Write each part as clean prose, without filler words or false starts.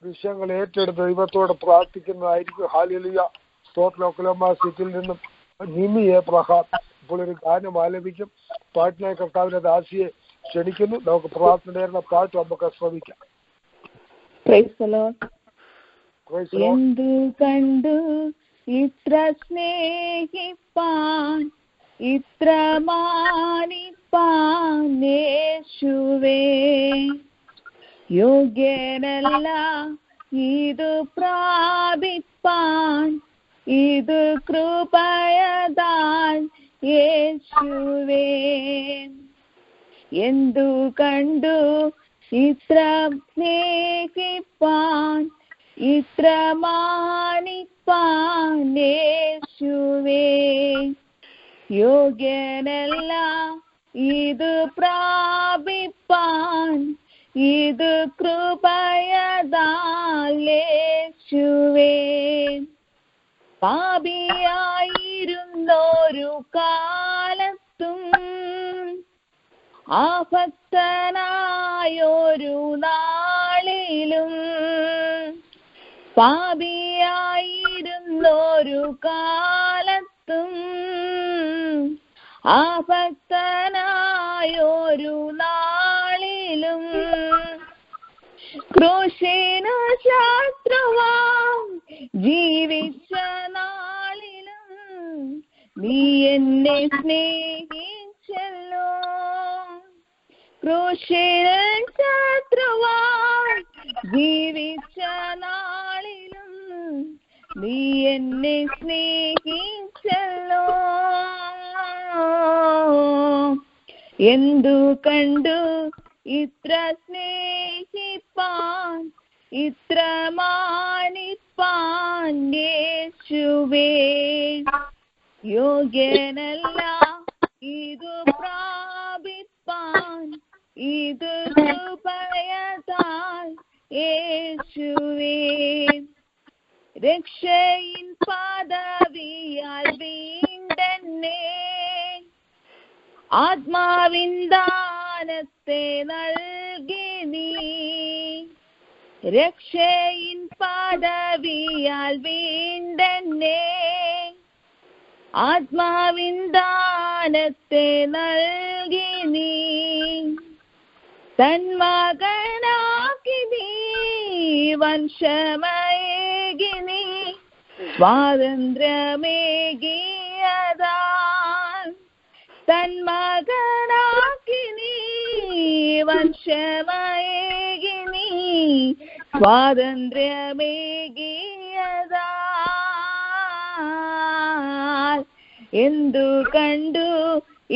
വിഷയങ്ങൾ ഏറ്റെടുത്ത് ദൈവത്തോട് പ്രാർത്ഥിക്കുന്നതായിരിക്കും. ഹല്ലേലൂയ. സ്തോത്രം. ഒക്ലഹോമ സിറ്റിയിൽ നിന്നും നിമി എബ്രഹാം ഇപ്പോൾ ഒരു ഗാനം ആലപിക്കും. പാട്ടിനായി കർത്താവിന്റെ ദാസിയെ ക്ഷണിക്കുന്നു. നമുക്ക് പ്രാർത്ഥനയുടെ പാട്ട് നമുക്ക് ശ്രമിക്കാം. എന്തു കണ്ടു ഇത്ര സ്നേഹിപ്പാൻ ഇത്ര മാനിപ്പാൻ യേശുവേ, യോഗ്യനല്ല ഇത് പ്രാപിപ്പാൻ, ഇത് കൃപയതാൽ യേശുവേ. എന്തു കണ്ടു ഇത്ര സ്നേഹിപ്പാൻ ഇത്ര മാനിപ്പാൻ യേശുവേ, യോഗ്യനല്ല ഇത് പ്രാപിപ്പാൻ, ഇത് കൃപയതാൽ യേശുവേ. പാപിയായിരുന്നൊരു കാലത്തും ആഭക്തനായൊരു നാളിലും, പാപിയായിരുന്നൊരു കാലത്തും ആഭക്തനായൊരു നാളിലും, ക്രൂശിനു ശത്രുവാം ജീവിച്ച നാളിലും നീ എന്നെ സ്നേഹിച്ചല്ലോ. ക്രൂശിനു ശത്രുവാം ജീവിച്ച നാളിലും നീ എന്നെ സ്നേഹിച്ചല്ലോ. എന്തു കണ്ടു ഇത്ര സ്നേഹിപ്പാൻ ഇത്ര മാനിപ്പാൻ യേശുവേ, യോഗ്യനല്ല ഇത് പ്രാപിപ്പാൻ, ഇത് കൃപയതാൽ യേശുവേ. രക്ഷയിൻ പദവിയാൽ വീണ്ടെന്നെ ആത്മാവിൻ ദാനത്തെ നൽകി നീ, രക്ഷയിൻ പദവിയാൽ വീണ്ടെന്നെ ആത്മാവിൻ ദാനത്തെ നൽകി നീ. തന്മകനാക്കി നീ വംശമേകി നീ സ്വാതന്ത്ര്യമേകിയതാൽ, തന്മകനാക്കി നീ വംശമേകി നീ സ്വാതന്ത്ര്യമേകിയതാൽ. എന്തു കണ്ടു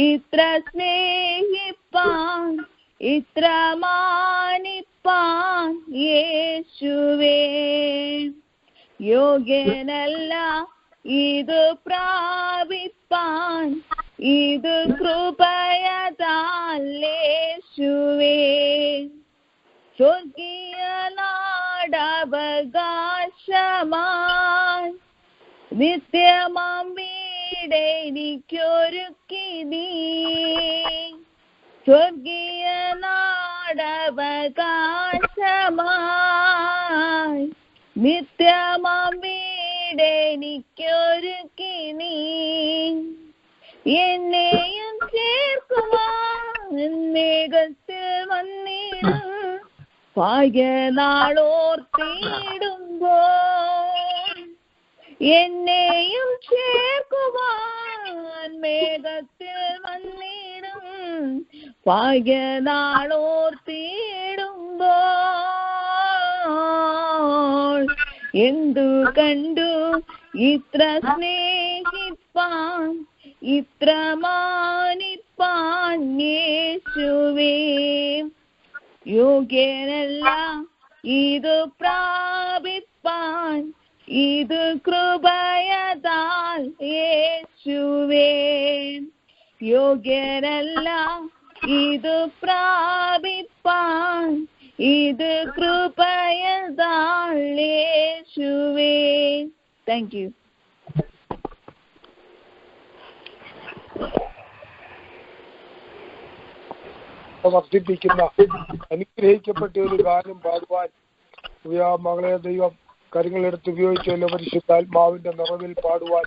ഇത്ര സ്നേഹിപ്പാൻ ഇത്ര മാനിപ്പാൻ യേശുവേ, യോഗ്യനല്ല ഇത് പ്രാപിപ്പാൻ, ഇത് കൃപയതാൽ യേശുവേ. സ്വർഗീയ നാടവകാശമായി നിത്യമാം വീടെനിക്കൊരുക്കി നീ, സ്വർഗീയ നാടവകാശമായി നിത്യമാം വീടെനിക്കൊരുക്കി നീ. എന്നെയും ചേർക്കുവാൻ മേഘത്തിൽ വന്നിടും ഭാഗ്യനാളോർത്തിടുമ്പോൾ, എന്നെയും ചേർക്കുവാൻ മേഘത്തിൽ വന്നിടും ഭാഗ്യനാളോർത്തിടുമ്പോൾ. എന്തു കണ്ടു ഇത്ര സ്നേഹിപ്പാൻ ഇത്ര മാനിപ്പാൻ യേശുവേ, യോഗ്യനല്ല ഇത് പ്രാപിപ്പാൻ, ഇത് കൃപയതാൽ യേശുവേ, യോഗ്യനല്ല ഇത് പ്രാപിപ്പാൻ, ഇത് കൃപയതാൽ യേശുവേ. Thank you. വർദ്ധിപ്പിക്കുന്ന അനുഗ്രഹിക്കപ്പെട്ട ഒരു ഗാനം പാടുവാൻ മകളെ ദൈവം കരങ്ങളെടുത്ത് ഉപയോഗിച്ചല്ലോ പരിശുദ്ധാത്മാവിന്റെ നിറവിൽ പാടുവാൻ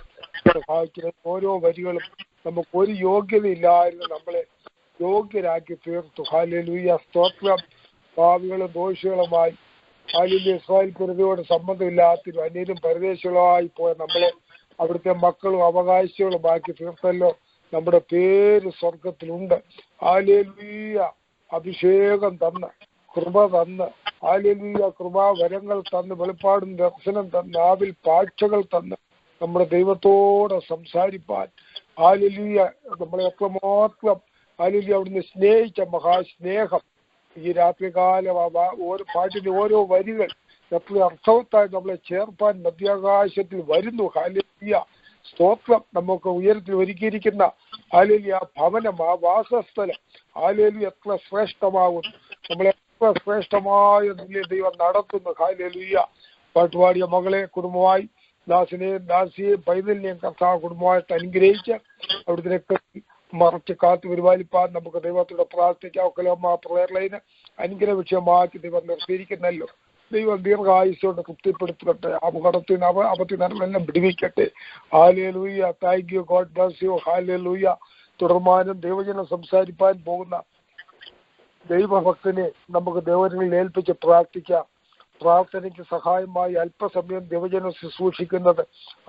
സഹായിക്കുന്ന ഓരോ വരികളും നമുക്ക് ഒരു യോഗ്യതയില്ലായിരുന്നു നമ്മളെ യോഗ്യരാക്കി തീർത്തു. ഹല്ലേലൂയ, സ്തോത്രം. പാപികളും ദോഷികളുമായി ഹല്ലേലൂയ ഇസ്രായേൽ പ്രജയോട് സംബന്ധമില്ലാത്ത അന്യരും പരദേശികളായി പോയ നമ്മളെ അവിടുത്തെ മക്കളും അവകാശികളുമാക്കി തീർത്തല്ലോ. നമ്മുടെ പേര് സ്വർഗത്തിലുണ്ട്. ഹല്ലേലൂയ, അഭിഷേകം തന്ന് കൃപ തന്ന് ഹല്ലേലൂയ കൃപാവരങ്ങൾ തന്ന് വെളിപ്പാടും ദർശനം തന്ന് നാവിൽ പാഴ്ചകൾ തന്ന് നമ്മുടെ ദൈവത്തോടെ സംസാരിപ്പാൻ ഹല്ലേലൂയ നമ്മളെ എത്രമാത്രം ഹല്ലേലൂയ അവിടുന്ന് സ്നേഹിച്ച മഹാസ്നേഹം ഈ രാത്രികാലം ഓരോ പാട്ടിന്റെ ഓരോ വരികൾ എത്ര അർത്ഥവത്തായി നമ്മളെ ചേർപ്പാൻ മധ്യാകാശത്തിൽ വരുന്നു. ഹല്ലേലൂയ, സ്തോത്രം. നമുക്ക് ഉയരത്തിൽ ഒരുക്കിയിരിക്കുന്ന ഹല്ലേലൂയ ഭവനം, ആ വാസസ്ഥലം ഹല്ലേലൂയ എത്ര ശ്രേഷ്ഠമാകുന്നു. നമ്മളെ എത്ര ശ്രേഷ്ഠമായ നിലയിൽ ദൈവം നടത്തുന്നു. ഹല്ലേലൂയ, പാട്ടുപാടിയ മകളെ കുടുംബമായി ദാസിനെയും ദാസിയെയും പൈതലിനെയും കർത്താവ് കുടുംബമായിട്ട് അനുഗ്രഹിച്ച് അവിടുത്തെ മറച്ച് കാത്തു പരിപാലിപ്പാൻ നമുക്ക് ദൈവത്തോടെ പ്രാർത്ഥിക്കാം. ഒക്കലമ്മ പ്രേയർ ലൈന് അനുഗ്രഹ വിഷയമാക്കി ദൈവം നിർത്തിയിരിക്കുന്നല്ലോ. ദൈവം ദീർഘായുസ്സോട് തൃപ്തിപ്പെടുത്തട്ടെ. അപത്തിൽ നിന്നെല്ലാം വിടുവിക്കട്ടെ. Hallelujah, thank you, God bless you. Hallelujah. തുടർമാനം ദൈവജനം സംസാരിപ്പാൻ പോകുന്ന ദൈവഭക്തനെ നമുക്ക് ദൈവങ്ങളിൽ ഏൽപ്പിച്ച് പ്രാർത്ഥിക്കാം. പ്രാർത്ഥനയ്ക്ക് സഹായമായി അല്പസമയം ദൈവജനം ശുശ്രൂഷിക്കുന്നത്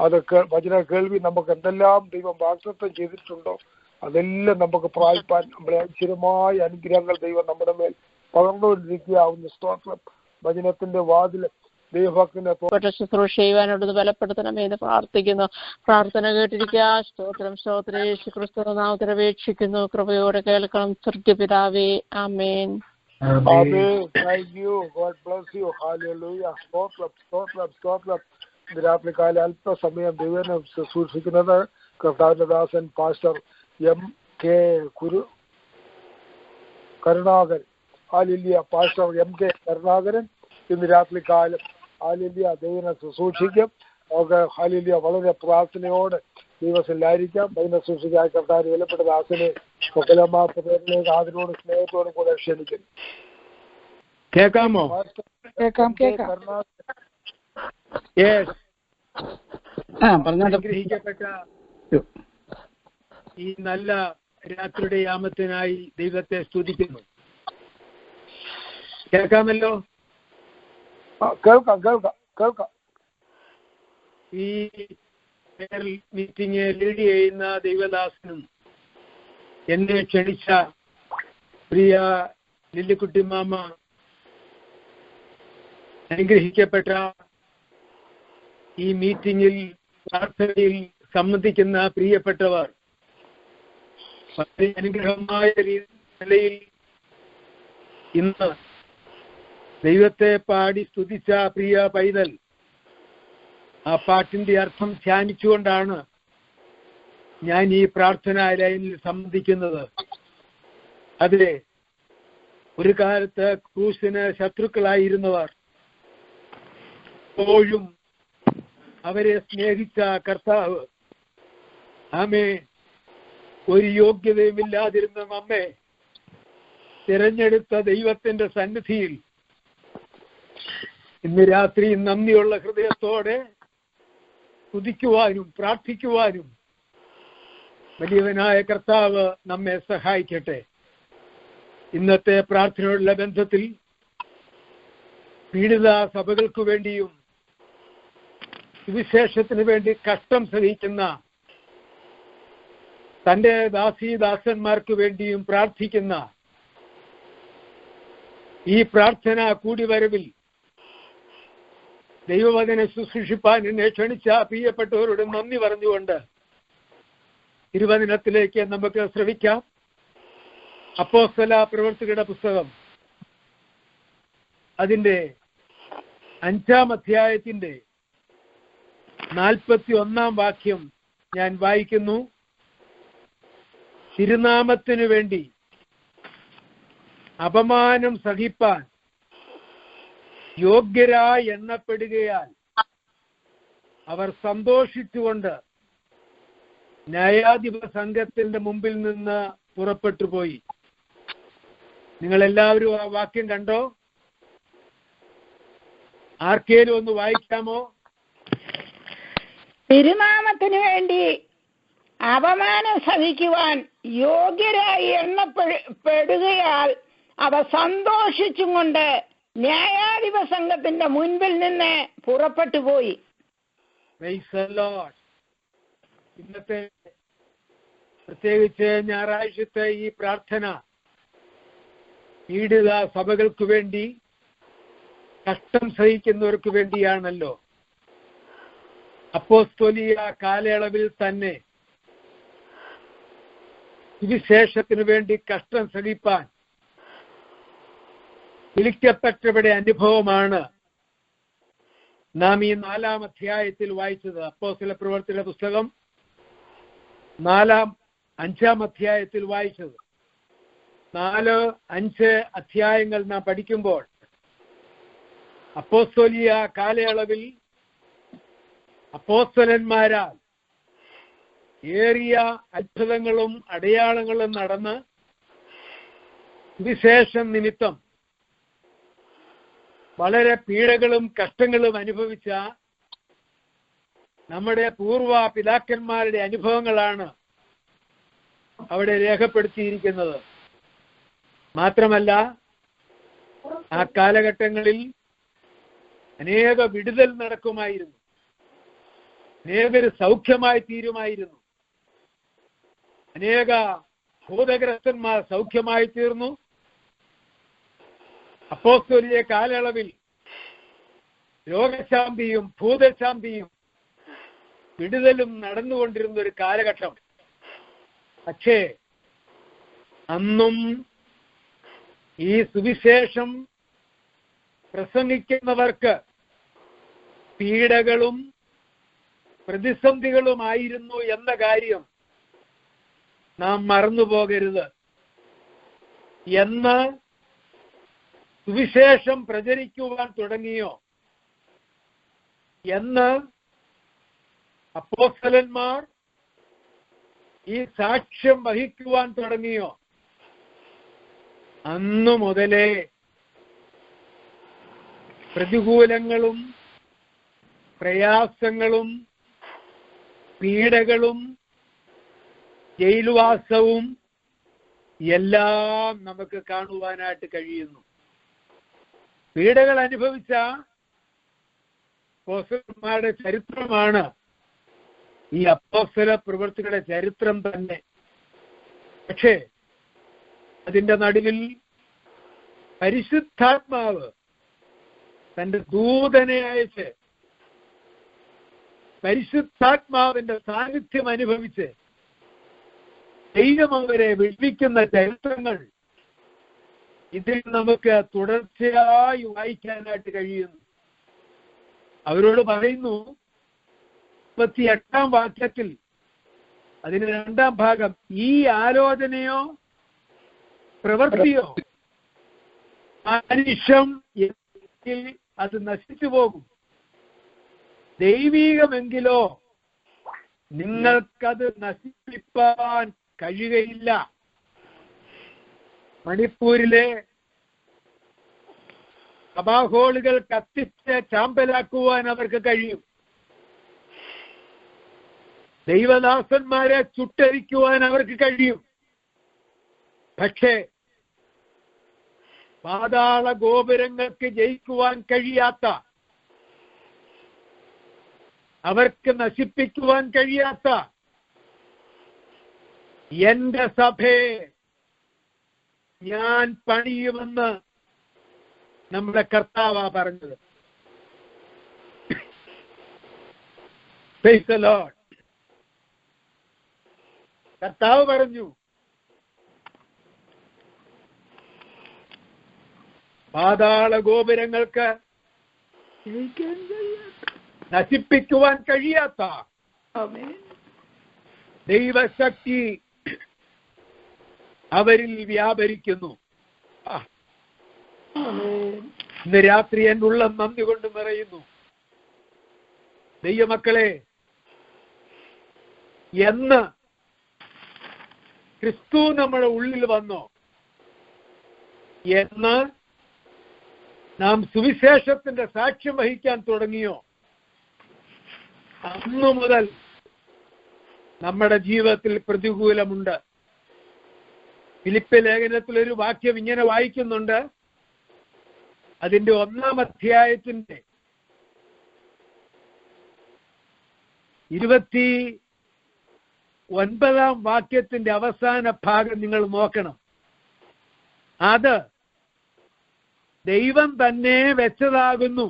അത് വചന കേൾവി നമുക്ക് എന്തെല്ലാം ദൈവം വാഗ്ദത്തം ചെയ്തിട്ടുണ്ടോ അതെല്ലാം നമുക്ക് പ്രാപിപ്പാൻ നമ്മളെ ഐശ്വര്യമായ അനുഗ്രഹങ്ങൾ ദൈവം നമ്മുടെ മേൽ പകർന്നുകൊണ്ടിരിക്കുകയാവുന്ന സ്തോത്രം. വചനത്തിന്റെ വാതിൽ ദൈവഭക്തനെ ശുശ്രൂഷ ചെയ്യുവാനുള്ളത് ബലപ്പെടുത്തണമേ എന്ന് പ്രാർത്ഥിക്കുന്നു. പ്രാർത്ഥന കേട്ടിരിക്കുക. സ്തോത്രം, സ്തോത്രം. യേശു ക്രിസ്തു നാമത്തിൽ അപേക്ഷിക്കുന്നു. കൃപയോടെ കേൾക്കണം. സ്വർഗ്ഗപിതാവേ, amen. Thank you, God bless you. Hallelujah, സ്തോത്രം, സ്തോത്രം, സ്തോത്രം. രാത്രികാല അല്പസമയം ദൈവനെ ശുശ്രൂഷിക്കുന്നത് കർത്താവിന്റെ ദാസൻ pastor MK Karunakaran. Hallelujah, pastor MK Karunakaran ഇന്ന് രാത്രികാലം ഹല്ലേലൂയ ദൈവനെ ശുശ്രൂഷിക്കും. നമുക്ക് ഹല്ലേലൂയ വളരെ പ്രാർത്ഥനയോടെ ദിവസത്തിലായിരിക്കാം. ദൈവനെ ശുശ്രൂഷിക്കാൻ കർത്താവ് വിലപ്പെട്ട ദാസനെ പേരിലേക്ക് ആദരവോടും സ്നേഹത്തോടും കൂടെ ക്ഷണിക്കുന്നു. കേൾക്കാമോ? അനുഗ്രഹിക്കപ്പെട്ട ഈ നല്ല രാത്രിയുടെ യാമത്തിനായി ദൈവത്തെ സ്തുതിക്കുന്നു. കേൾക്കാമല്ലോ? കേൾക്കാം കേൾക്കാം കേൾക്കാം. ഈ മീറ്റിംഗ് ലീഡ് ചെയ്യുന്ന ദൈവദാസനും എന്നെ ക്ഷണിച്ച പ്രിയ ലില്ലിക്കുട്ടി മാമ, അനുഗ്രഹിക്കപ്പെട്ട ഈ മീറ്റിംഗിൽ പ്രാർത്ഥനയിൽ സംബന്ധിക്കുന്ന പ്രിയപ്പെട്ടവർ, വളരെ അനുഗ്രഹമായ നിലയിൽ ഇന്ന് ദൈവത്തെ പാടി സ്തുതിച്ച പ്രിയ പൈതൽ ആ പാട്ടിന്റെ അർത്ഥം ധ്യാനിച്ചുകൊണ്ടാണ് ഞാൻ ഈ പ്രാർത്ഥനാ ലൈനിൽ സംബന്ധിക്കുന്നത്. അതിലെ ഒരു കാലത്ത് ക്രൂസിന് ശത്രുക്കളായിരുന്നവർ എപ്പോഴും അവരെ സ്നേഹിച്ച കർത്താവ് ആമേ ഒരു യോഗ്യതയുമില്ലാതിരുന്ന നമ്മെ തിരഞ്ഞെടുത്ത ദൈവത്തിന്റെ സന്നിധിയിൽ ഇന്ന് രാത്രി നന്ദിയുള്ള ഹൃദയത്തോടെ സ്തുതിക്കുവാനും പ്രാർത്ഥിക്കുവാനും വലിയവനായ കർത്താവ് നമ്മെ സഹായിക്കട്ടെ. ഇന്നത്തെ പ്രാർത്ഥനയോടുള്ള ബന്ധത്തിൽ പീഡിത സഭകൾക്ക് വേണ്ടിയും സുവിശേഷത്തിന് വേണ്ടി കഷ്ടം സഹിക്കുന്ന തന്റെ ദാസീദാസന്മാർക്ക് വേണ്ടിയും പ്രാർത്ഥിക്കുന്ന ഈ പ്രാർത്ഥന കൂടിവരവിൽ ദൈവവചനം ശുശ്രൂഷിപ്പാൻ എന്നെ ക്ഷണിച്ച പ്രിയപ്പെട്ടവരോട് നന്ദി പറഞ്ഞുകൊണ്ട് തിരുവചനത്തിലേക്ക് നമുക്ക് ശ്രമിക്കാം. അപ്പോസ്തല പ്രവൃത്തികളുടെ പുസ്തകം അതിന്റെ 5-ാം അധ്യായത്തിന്റെ 41-ാം വാക്യം ഞാൻ വായിക്കുന്നു. തിരുനാമത്തിനു വേണ്ടി അപമാനം സഹിപ്പാൻ യോഗ്യരായി എണ്ണപ്പെടുകയാൽ അവർ സന്തോഷിച്ചുകൊണ്ട് ന്യായാധിപ സംഘത്തിന്റെ മുമ്പിൽ നിന്ന് പുറപ്പെട്ടു പോയി. നിങ്ങളെല്ലാവരും ആ വാക്യം കണ്ടോ? ആർക്കേലും ഒന്ന് വായിക്കാമോ? തിരുനാമത്തിനു വേണ്ടി അപമാനം സഹിക്കുവാൻ യോഗ്യരായി എണ്ണപ്പെടുകയാൽ അവ സന്തോഷിച്ചും കൊണ്ട് ന്യായാധിപ സംഘത്തിന്റെ മുൻപിൽ നിന്ന് പുറപ്പെട്ടു പോയി. ഇന്നത്തെ പ്രത്യേകിച്ച് ഞായറാഴ്ചത്തെ ഈ പ്രാർത്ഥന പീഡിത സഭകൾക്ക് വേണ്ടി, കഷ്ടം സഹിക്കുന്നവർക്ക് വേണ്ടിയാണല്ലോ. അപ്പോസ്തോലിക കാലയളവിൽ തന്നെ സുവിശേഷത്തിനു വേണ്ടി കഷ്ടം സഹിപ്പാൻ വിളിക്കപ്പെട്ടവരുടെ അനുഭവമാണ് നാം ഈ 4-ാം അധ്യായത്തിൽ വായിച്ചത്. അപ്പോസ്തല പ്രവൃത്തിയുടെ പുസ്തകം 5-ാം അധ്യായത്തിൽ വായിച്ചത്. 4-5 അധ്യായങ്ങൾ നാം പഠിക്കുമ്പോൾ അപ്പോസ്തോലിക കാലയളവിൽ അപ്പോസ്തലന്മാരാൽ ഏറിയ അത്ഭുതങ്ങളും അടയാളങ്ങളും നടന്ന് വിശേഷം നിമിത്തം വളരെ പീഡകളും കഷ്ടങ്ങളും അനുഭവിച്ച നമ്മുടെ പൂർവ പിതാക്കന്മാരുടെ അനുഭവങ്ങളാണ് അവിടെ രേഖപ്പെടുത്തിയിരിക്കുന്നത്. മാത്രമല്ല, ആ കാലഘട്ടങ്ങളിൽ അനേക വിടുതൽ നടക്കുമായിരുന്നു, അനേകർ സൗഖ്യമായി തീരുമായിരുന്നു, അനേക ഭൂതഗ്രസ്തന്മാർ സൗഖ്യമായി തീർന്നു. അപ്പോസ്തോലിക കാലയളവിൽ രോഗശാന്തിയും ഭൂതശാന്തിയും വിടുതലും നടന്നുകൊണ്ടിരുന്ന ഒരു കാലഘട്ടം. പക്ഷേ അന്നും ഈ സുവിശേഷം പ്രസംഗിക്കുന്നവർക്ക് പീഡകളും പ്രതിസന്ധികളുമായിരുന്നു എന്ന കാര്യം നാം മറന്നുപോകരുത്. എന്ന് സുവിശേഷം പ്രചരിക്കുവാൻ തുടങ്ങിയോ, എന്ന് അപ്പോസ്തലന്മാർ ഈ സാക്ഷ്യം വഹിക്കുവാൻ തുടങ്ങിയോ, അന്നു മുതലേ പ്രതികൂലങ്ങളും പ്രയാസങ്ങളും പീഡകളും ജയിൽവാസവും എല്ലാം നമുക്ക് കാണുവാനായിട്ട് കഴിയുന്നു. പീഡകൾ അനുഭവിച്ച അപ്പോസ്തലന്മാരുടെ ചരിത്രമാണ് ഈ അപ്പോസ്തല പ്രവൃത്തികളുടെ ചരിത്രം തന്നെ. പക്ഷേ അതിന്റെ നടുവിൽ പരിശുദ്ധാത്മാവ് തന്റെ ദൂതനെ അയച്ച് പരിശുദ്ധാത്മാവിന്റെ സാന്നിധ്യം അനുഭവിച്ച് ദൈവം അവരെ വിളിപ്പിക്കുന്ന ചരിത്രങ്ങൾ ഇതിൽ നമുക്ക് തുടർച്ചയായി വായിക്കാനായിട്ട് കഴിയുന്നു. അവരോട് പറയുന്നു 38-ാം വാക്യത്തിൽ, അതിന് 2-ാം ഭാഗം, ഈ ആലോചനയോ പ്രവൃത്തിയോ മനുഷ്യം അത് നശിച്ചു പോകും, ദൈവീകമെങ്കിലോ നിങ്ങൾക്കത് നശിപ്പിക്കാൻ കഴിയുകയില്ല. മണിപ്പൂരിലെ സഭാഹോളുകൾ കത്തിച്ച് ചാമ്പലാക്കുവാൻ അവർക്ക് കഴിയും, ദൈവദാസന്മാരെ ചുട്ടരിക്കുവാൻ അവർക്ക് കഴിയും. പക്ഷേ പാതാള ഗോപുരങ്ങൾക്ക് ജയിക്കുവാൻ കഴിയാത്ത, അവർക്ക് നശിപ്പിക്കുവാൻ കഴിയാത്ത എന്റെ സഭയെ ഞാൻ പണിയുമെന്ന് നമ്മുടെ കർത്താവാ പറഞ്ഞത്. Praise the Lord. കർത്താവ് പറഞ്ഞു, പാതാള ഗോപുരങ്ങൾക്ക് നശിപ്പിക്കുവാൻ കഴിയാത്ത ദൈവശക്തി അവരിൽ വ്യാപരിക്കുന്നു. ഇന്ന് രാത്രി എൻ്റെ ഉള്ളം നന്ദി കൊണ്ട് നിറയുന്നു. ദൈവമക്കളെ, എന്ന് ക്രിസ്തു നമ്മുടെ ഉള്ളിൽ വന്നോ, എന്ന് നാം സുവിശേഷത്തിന്റെ സാക്ഷ്യം വഹിക്കാൻ തുടങ്ങിയോ, അന്നു മുതൽ നമ്മുടെ ജീവിതത്തിൽ പ്രതികൂലമുണ്ട്. ഫിലിപ്പ് ലേഖനത്തിൽ ഒരു വാക്യം ഇങ്ങനെ വായിക്കുന്നുണ്ട്. അതിന്റെ 1-ാം അധ്യായത്തിന്റെ 29-ാം വാക്യത്തിന്റെ അവസാന ഭാഗം നിങ്ങൾ നോക്കണം. അത് ദൈവം തന്നെ വെച്ചതാകുന്നു.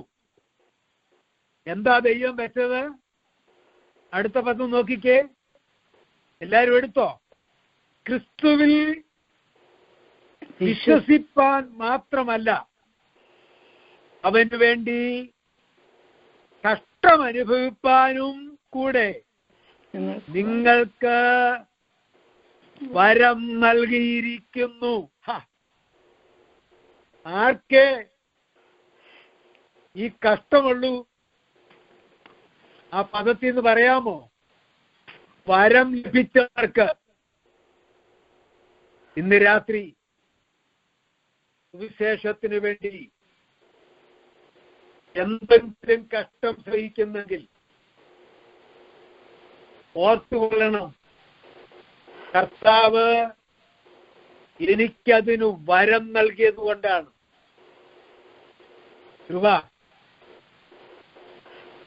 എന്താ ദൈവം വെച്ചത്? അടുത്ത പദം നോക്കിക്കേ, എല്ലാരും എടുത്തോ. ക്രിസ്തുവിൽ വിശ്വസിപ്പാൻ മാത്രമല്ല, അവന് വേണ്ടി കഷ്ടമനുഭവിപ്പാനും കൂടെ നിങ്ങൾക്ക് വരം നൽകിയിരിക്കുന്നു. ആർക്കേ ഈ കഷ്ടമുള്ളൂ? ആ പദത്തിൽ നിന്ന് പറയാമോ? വരം ലഭിച്ചവർക്ക്. ഇന്ന് രാത്രി സുവിശേഷത്തിന് വേണ്ടി എന്തെങ്കിലും കഷ്ടം സഹിക്കുന്നെങ്കിൽ ഓർത്തുകൊള്ളണം, കർത്താവ് എനിക്കതിനു വരം നൽകിയത് കൊണ്ടാണ്. കൃപ.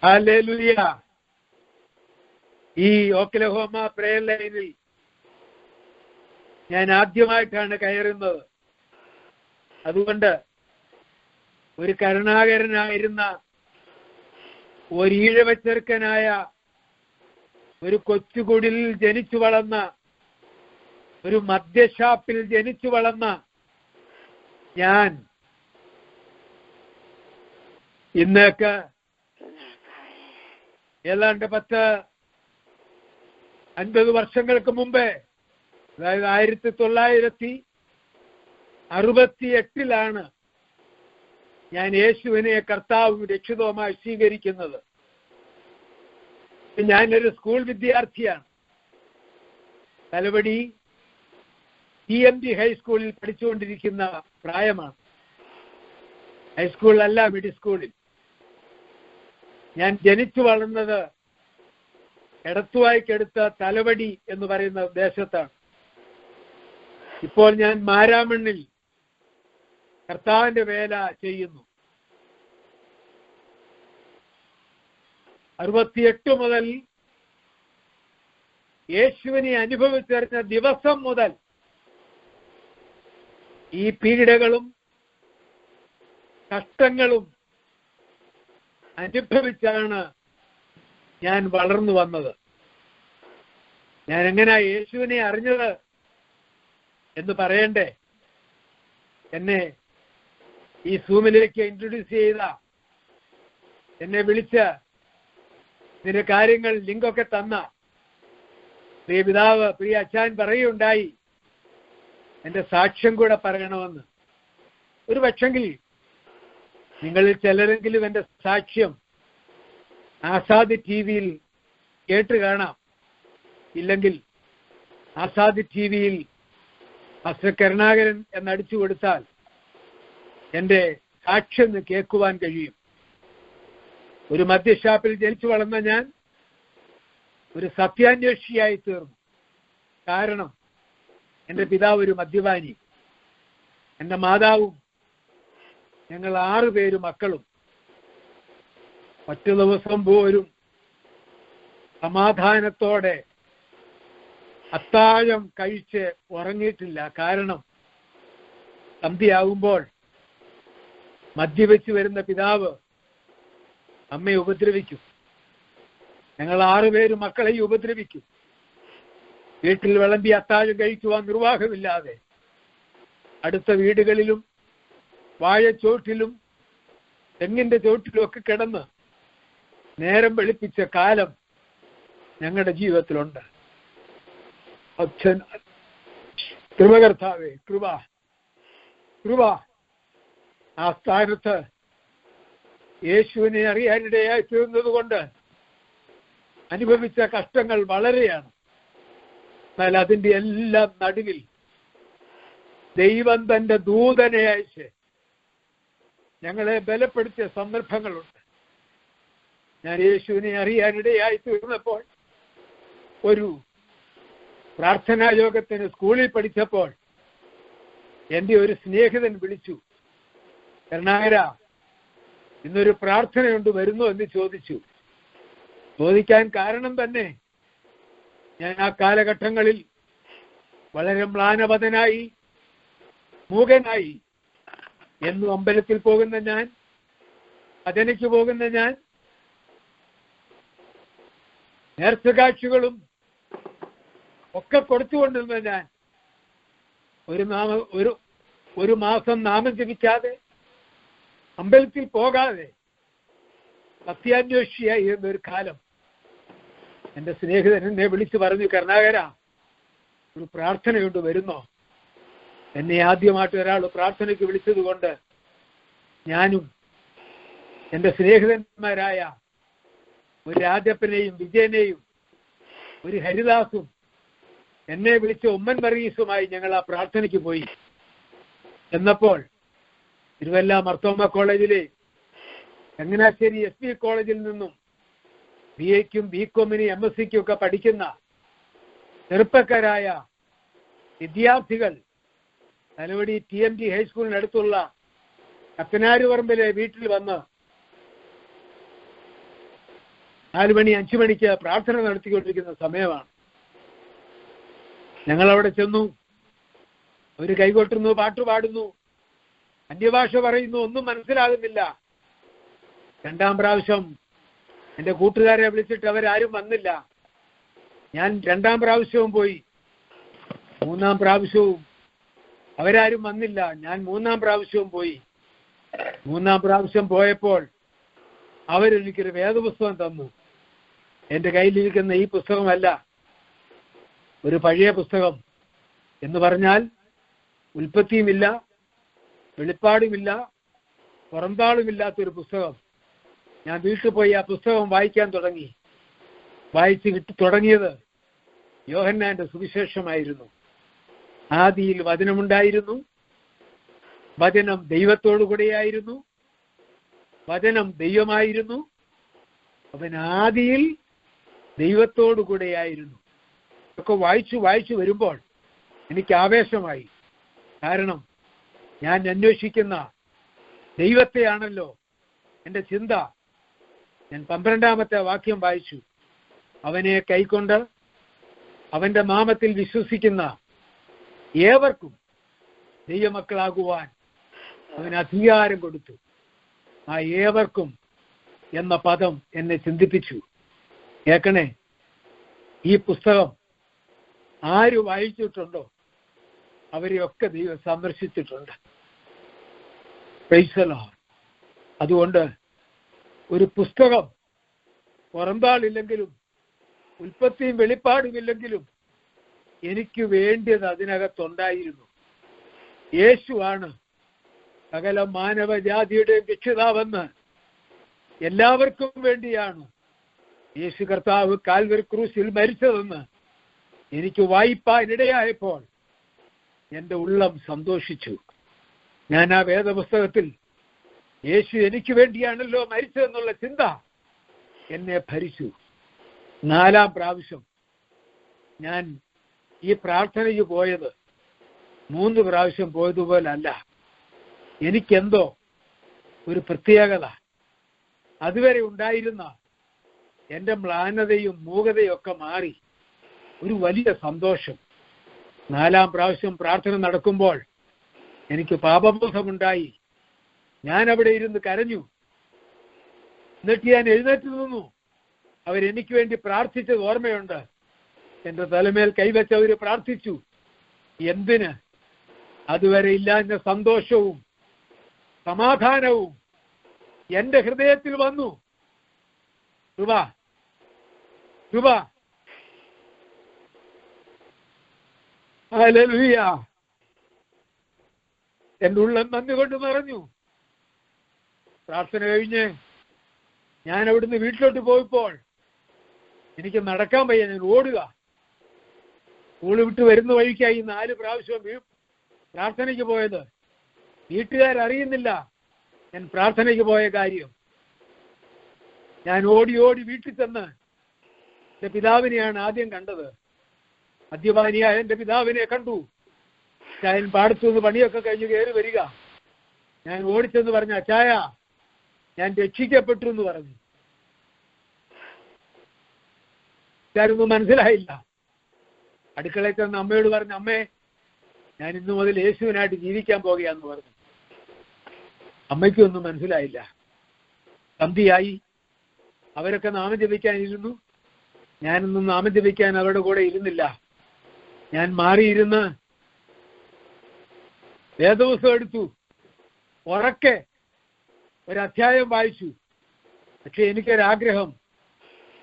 ഹല്ലേലൂയ. ഈ ഓക്ലഹോമ പ്രേയർ ലൈനിൽ ഞാൻ ആദ്യമായിട്ടാണ് കയറുന്നത്. അതുകൊണ്ട് ഒരു കരുണാകരനായിരുന്ന ഒരു ഈഴവച്ചെറുക്കനായ ഒരു കൊച്ചുകുടിലിൽ ജനിച്ചു വളർന്ന, ഒരു മദ്യഷാപ്പിൽ ജനിച്ചു വളർന്ന ഞാൻ ഇന്നേക്ക് ഏതാണ്ട് 10-50 വർഷങ്ങൾക്ക് മുമ്പേ, അതായത് 1968 ഞാൻ യേശുവിനെ കർത്താവും രക്ഷിതവുമായി സ്വീകരിക്കുന്നത്. ഞാനൊരു സ്കൂൾ വിദ്യാർത്ഥിയാണ്. തലവടി TMD ഹൈസ്കൂളിൽ പഠിച്ചുകൊണ്ടിരിക്കുന്ന പ്രായമാണ്. ഹൈസ്കൂളിലല്ല, മിഡിൽ സ്കൂളിൽ. ഞാൻ ജനിച്ചു വളർന്നത് എടത്തുവായ്ക്കടുത്ത തലവടി എന്ന് പറയുന്ന ദേശത്താണ്. ഇപ്പോൾ ഞാൻ മാരാമണ്ണിൽ കർത്താവിന്റെ വേല ചെയ്യുന്നു. 68 മുതൽ യേശുവിനെ അനുഭവിച്ചറിഞ്ഞ ദിവസം മുതൽ ഈ പീഡകളും കഷ്ടങ്ങളും അനുഭവിച്ചാണ് ഞാൻ വളർന്നു വന്നത്. ഞാൻ എങ്ങനെയാ യേശുവിനെ അറിഞ്ഞത് എന്ന് പറയണ്ടേ? എന്നെ ഈ സൂമിലേക്ക് ഇൻട്രൊഡ്യൂസ് ചെയ്ത, എന്നെ വിളിച്ച, ഇതിന്റെ കാര്യങ്ങൾ ലിങ്കൊക്കെ തന്ന പ്രിയ പിതാവ്, പ്രിയ അച്ഛൻ പറയുണ്ടായി എന്റെ സാക്ഷ്യം കൂടെ പറയണമെന്ന്. ഒരു പക്ഷെങ്കിൽ നിങ്ങളിൽ ചിലരെങ്കിലും എന്റെ സാക്ഷ്യം ആസാദ് TV-യിൽ കേട്ട് കാണാം. ഇല്ലെങ്കിൽ ആസാദ് TV-യിൽ മാസ്റ്റർ കരുണാകരൻ എന്നടിച്ചു കൊടുത്താൽ എന്റെ സാക്ഷ്യം കേൾക്കുവാൻ കഴിയും. ഒരു മദ്യഷാപ്പിൽ ജനിച്ചു വളർന്ന ഞാൻ ഒരു സത്യാന്വേഷിയായി തീർന്നു. കാരണം എന്റെ പിതാവ് ഒരു മദ്യപാനി, എന്റെ മാതാവും ഞങ്ങൾ 6 പേര് മക്കളും ഒറ്റ ദിവസം പോലും സമാധാനത്തോടെ അത്താഴം കഴിച്ച് ഉറങ്ങിയിട്ടില്ല. കാരണം സന്ധ്യയാകുമ്പോൾ മദ്യപിച്ച് വരുന്ന പിതാവ് അമ്മയെ ഉപദ്രവിക്കും. ഞങ്ങൾ 6 പേര് മക്കളെ ഉപദ്രവിക്കും. വീട്ടിൽ വിളമ്പി അത്താഴം കഴിക്കുവാൻ നിർവാഹമില്ലാതെ അടുത്ത വീടുകളിലും വാഴച്ചോട്ടിലും തെങ്ങിന്റെ ചോട്ടിലും ഒക്കെ കിടന്ന് നേരം വെളുപ്പിച്ച കാലം ഞങ്ങളുടെ ജീവിതത്തിലുണ്ട്. അച്ഛൻ, കൃപകർത്താവേ, കൃപ കൃപ. ആ സ്ഥാനത്ത് യേശുവിനെ അറിയാനിടയായി തീർന്നത് കൊണ്ട് അനുഭവിച്ച കഷ്ടങ്ങൾ വളരെയാണ്. എന്നാൽ അതിന്റെ എല്ലാം നടുവിൽ ദൈവം തന്റെ ദൂതനെ അയച്ച് ഞങ്ങളെ ബലപ്പെടുത്തിയ സന്ദർഭങ്ങളുണ്ട്. ഞാൻ യേശുവിനെ അറിയാനിടയായി തീർന്നപ്പോൾ ഒരു പ്രാർത്ഥനാ യോഗത്തിന് സ്കൂളിൽ പഠിച്ചപ്പോൾ എൻ്റെ ഒരു സ്നേഹിതൻ വിളിച്ചു, കരുണാകര, ഇന്നൊരു പ്രാർത്ഥനയുണ്ട്, വരുന്നു എന്ന് ചോദിച്ചു. ചോദിക്കാൻ കാരണം തന്നെ ഞാൻ ആ കാലഘട്ടങ്ങളിൽ വളരെ മ്ലാനവതനായി, മൂകനായി, എന്നും അമ്പലത്തിൽ പോകുന്ന ഞാൻ, ഭജനയ്ക്ക് പോകുന്ന ഞാൻ, നേർച്ചകാഴ്ചകളും ഒക്കെ കൊടുത്തുകൊണ്ടിരുന്ന ഞാൻ ഒരു മാസം നാമം ജപിക്കാതെ, അമ്പലത്തിൽ പോകാതെ സത്യാന്വേഷിയായി എന്നൊരു കാലം. എൻ്റെ സ്നേഹിതൻ എന്നെ വിളിച്ചു പറഞ്ഞു, കരുണാകര, ഒരു പ്രാർത്ഥനയുണ്ട്, വരുന്നോ? എന്നെ ആദ്യമായിട്ട് ഒരാൾ പ്രാർത്ഥനയ്ക്ക് വിളിച്ചത് കൊണ്ട് ഞാനും എൻ്റെ സ്നേഹിതന്മാരായ ഒരു രാജപ്പനെയും വിജയനെയും ഒരു ഹരിദാസും എന്നെ വിളിച്ച ഉമ്മൻ വർഗീസുമായി ഞങ്ങൾ ആ പ്രാർത്ഥനയ്ക്ക് പോയി. എന്നപ്പോൾ തിരുവല്ല മർത്തോമ കോളേജിലെ ചങ്ങനാശ്ശേരി SP കോളേജിൽ നിന്നും BAയ്ക്കും BComനും MSCക്കും ഒക്കെ പഠിക്കുന്ന ചെറുപ്പക്കാരായ വിദ്യാർത്ഥികൾ തലവടി TMG ഹൈസ്കൂളിനടുത്തുള്ള കത്തനാരുപറമ്പിലെ വീട്ടിൽ വന്ന് 4 മണി 5 മണിക്ക് പ്രാർത്ഥന നടത്തിക്കൊണ്ടിരിക്കുന്ന സമയമാണ്. ഞങ്ങളവിടെ ചെന്നു. അവർ കൈകൊട്ടുന്നു, പാട്ടുപാടുന്നു, അന്യഭാഷ പറയുന്നു, ഒന്നും മനസ്സിലാകുന്നില്ല. 2ാം പ്രാവശ്യം എൻ്റെ കൂട്ടുകാരെ വിളിച്ചിട്ട് അവരാരും വന്നില്ല. ഞാൻ 2ാം പ്രാവശ്യവും പോയി. 3ാം പ്രാവശ്യവും അവരാരും വന്നില്ല. ഞാൻ 3ാം പ്രാവശ്യവും പോയി. 3ാം പ്രാവശ്യം പോയപ്പോൾ അവരെനിക്കൊരു വേദപുസ്തകം തന്നു. എൻ്റെ കയ്യിലിരിക്കുന്ന ഈ പുസ്തകമല്ല, ഒരു പഴയ പുസ്തകം. എന്ന് പറഞ്ഞാൽ ഉൽപ്പത്തിയുമില്ല, വെളിപ്പാടുമില്ല, പുറന്താളുമില്ലാത്തൊരു പുസ്തകം. ഞാൻ വീട്ടിൽ പോയി ആ പുസ്തകം വായിക്കാൻ തുടങ്ങി. വായിച്ച് തുടങ്ങിയത് യോഹന്നാന്റെ സുവിശേഷമായിരുന്നു. ആദിയിൽ വചനമുണ്ടായിരുന്നു, വചനം ദൈവത്തോടു കൂടെയായിരുന്നു, വചനം ദൈവമായിരുന്നു, അവൻ ആദിയിൽ ദൈവത്തോടു കൂടെയായിരുന്നു. ഒക്കെ വായിച്ചു വരുമ്പോൾ എനിക്ക് ആവേശമായി. കാരണം ഞാൻ അന്വേഷിക്കുന്ന ദൈവത്തെയാണല്ലോ എൻ്റെ ചിന്ത. ഞാൻ 12ാമത്തെ വാക്യം വായിച്ചു. അവനെ കൈക്കൊണ്ട് അവന്റെ നാമത്തിൽ വിശ്വസിക്കുന്ന ഏവർക്കും ദൈവമക്കളാകുവാൻ അവന് അധികാരം കൊടുത്തു. ആ ഏവർക്കും എന്ന പദം എന്നെ ചിന്തിപ്പിച്ചു. കേൾക്കണേ, ഈ പുസ്തകം ആര് വായിച്ചിട്ടുണ്ടോ അവരെയൊക്കെ ദൈവം സന്ദർശിച്ചിട്ടുണ്ട്. Price the Lord. അതുകൊണ്ട് ഒരു പുസ്തകം പുറന്താളില്ലെങ്കിലും ഉൽപ്പത്തിയും വെളിപ്പാടുമില്ലെങ്കിലും എനിക്ക് വേണ്ടിയത് അതിനകത്തുണ്ടായിരുന്നു. യേശുവാണ് സകല മാനവജാതിയുടെയും രക്ഷിതാവെന്ന് എല്ലാവർക്കും വേണ്ടിയാണ് യേശു കർത്താവ് കാൽവരി ക്രൂശിൽ മരിച്ചതെന്ന് എനിക്ക് വായിപ്പാനിടയായപ്പോൾ എൻ്റെ ഉള്ളം സന്തോഷിച്ചു. ഞാൻ ആ വേദപുസ്തകത്തിൽ യേശു എനിക്ക് വേണ്ടിയാണല്ലോ മരിച്ചതെന്നുള്ള ചിന്ത എന്നെ ഭരിച്ചു. 4ാം പ്രാവശ്യം ഞാൻ ഈ പ്രാർത്ഥനയ്ക്ക് പോയത് 3 പ്രാവശ്യം പോയതുപോലല്ല. എനിക്കെന്തോ ഒരു പ്രത്യേകത, അതുവരെ ഉണ്ടായിരുന്ന എൻ്റെ മ്ലാനതയും മൂകതയും ഒക്കെ മാറി ഒരു വലിയ സന്തോഷം. 4ാം പ്രാവശ്യം പ്രാർത്ഥന നടക്കുമ്പോൾ എനിക്ക് പാപബോധമുണ്ടായി. ഞാൻ അവിടെ ഇരുന്ന് കരഞ്ഞു. എന്നിട്ട് ഞാൻ എഴുന്നേറ്റ് നിന്നു. അവരെനിക്ക് വേണ്ടി പ്രാർത്ഥിച്ചത് ഓർമ്മയുണ്ട്. എൻ്റെ തലമേൽ കൈവച്ചവർ പ്രാർത്ഥിച്ചു. എന്തിന്? അതുവരെ ഇല്ലാഞ്ഞ സന്തോഷവും സമാധാനവും എൻ്റെ ഹൃദയത്തിൽ വന്നു. കൃപ കൃപ. ഹല്ലേലൂയ. എൻ്റെ ഉള്ളം നന്ദി കൊണ്ട് നിറഞ്ഞു. പ്രാർത്ഥന കഴിഞ്ഞ് ഞാൻ അവിടുന്ന് വീട്ടിലോട്ട് പോയപ്പോൾ എനിക്ക് നടക്കാൻ വയ്യ. ഞാൻ ഓടുക. സ്കൂൾ വിട്ട് വരുന്ന വഴിക്കായി 4 പ്രാവശ്യം പ്രാർത്ഥനയ്ക്ക് പോയത്. വീട്ടുകാരറിയുന്നില്ല ഞാൻ പ്രാർത്ഥനയ്ക്ക് പോയ കാര്യം. ഞാൻ ഓടി ഓടി വീട്ടിൽ ചെന്ന് എന്റെ പിതാവിനെയാണ് ആദ്യം കണ്ടത്. മദ്യപാനിയായ എന്റെ പിതാവിനെ കണ്ടു. ഞാൻ പാടത്തു നിന്ന് പണിയൊക്കെ കഴിഞ്ഞ് കയറി വരിക. ഞാൻ ഓടിച്ചെന്ന് പറഞ്ഞു, അച്ചായ ഞാൻ രക്ഷിക്കപ്പെട്ടു എന്ന് പറഞ്ഞു. ആരൊന്നും മനസ്സിലായില്ല. അടുക്കളയിൽ ചെന്ന് അമ്മയോട് പറഞ്ഞു, അമ്മേ ഞാൻ ഇന്നു മുതൽ യേശുവിനായിട്ട് ജീവിക്കാൻ പോകുകയാന്ന് പറഞ്ഞു. അമ്മയ്ക്കൊന്നും മനസ്സിലായില്ല. സന്ധ്യയായി. അവരൊക്കെ നാമം ജപിക്കാനിരുന്നു. ഞാനൊന്നും നാമം ജപിക്കാൻ അവരുടെ കൂടെ ഇരുന്നില്ല. ഞാൻ മാറിയിരുന്ന് വേദപുസ്തകം എടുത്തു, ഉറക്കെ ഒരധ്യായം വായിച്ചു. പക്ഷെ എനിക്കൊരാഗ്രഹം,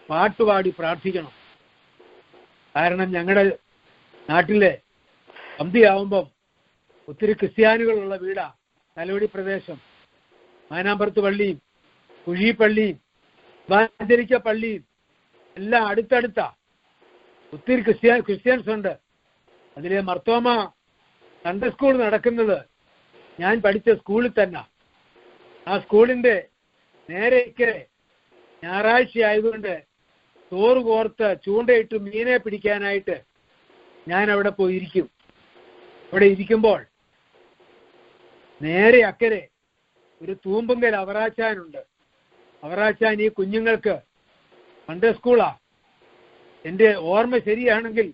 പാട്ടുപാടി പ്രാർത്ഥിക്കണം. കാരണം ഞങ്ങളുടെ നാട്ടിലെ സന്ധ്യയാവുമ്പം ഒത്തിരി ക്രിസ്ത്യാനികളുള്ള വീടാ. തലവടി പ്രദേശം, മാനാമ്പുറത്ത് പള്ളിയും കുഴി പള്ളിയും വാഞ്ചരിക്ക പള്ളിയും എല്ലാം അടുത്തടുത്താ. ഒത്തിരി ക്രിസ്ത്യൻസ് ഉണ്ട്. അതിലെ മർത്തോമ സൺഡേ സ്കൂൾ നടക്കുന്നത് ഞാൻ പഠിച്ച സ്കൂളിൽ തന്നെ. ആ സ്കൂളിന്റെ നേരെ ഞായറാഴ്ച ആയതുകൊണ്ട് ചോറ് കോർത്ത് ചൂണ്ടയിട്ട് മീനെ പിടിക്കാനായിട്ട് ഞാൻ അവിടെ പോയിരിക്കും. അവിടെ ഇരിക്കുമ്പോൾ നേരെ അക്കരെ ഒരു തൂമ്പുങ്കൽ അവറാച്ചാനുണ്ട്. അവറാച്ചാൻ ഈ കുഞ്ഞുങ്ങൾക്ക് സൺഡേ സ്കൂളാ. എൻ്റെ ഓർമ്മ ശരിയാണെങ്കിൽ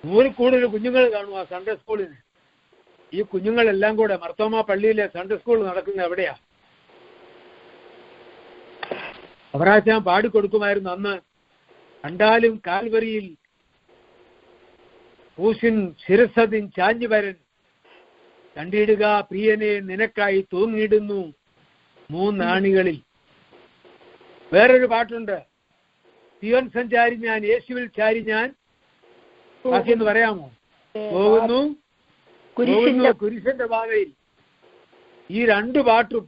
100 കൂടുതൽ കുഞ്ഞുങ്ങൾ കാണും ആ സൺഡേ സ്കൂളിന്. ഈ കുഞ്ഞുങ്ങളെല്ലാം കൂടെ മർത്തോമ പള്ളിയിലെ സൺഡേ സ്കൂൾ നടക്കുന്നത് എവിടെയാ? അവറാച്ചാൻ പാടിക്കൊടുക്കുമായിരുന്നു. അന്ന് കണ്ടാലും കാൽവരിയിൽ പൂശിൻ ശിരസതിൻ ചാഞ്ഞുവരൻ, കണ്ടിടുക പ്രിയനെ നിനക്കായി തൂങ്ങിയിടുന്നു 3 ആണികളിൽ. വേറൊരു പാട്ടുണ്ട്, സിയോൻ സഞ്ചാരി ഞാൻ യേശുവിൽ ചാരി ഞാൻ. ബാക്കിയെന്ന് പറയാമോ? പോകുന്നു കുരിശന്റെ പാതയിൽ. ഈ 2 പാട്ടും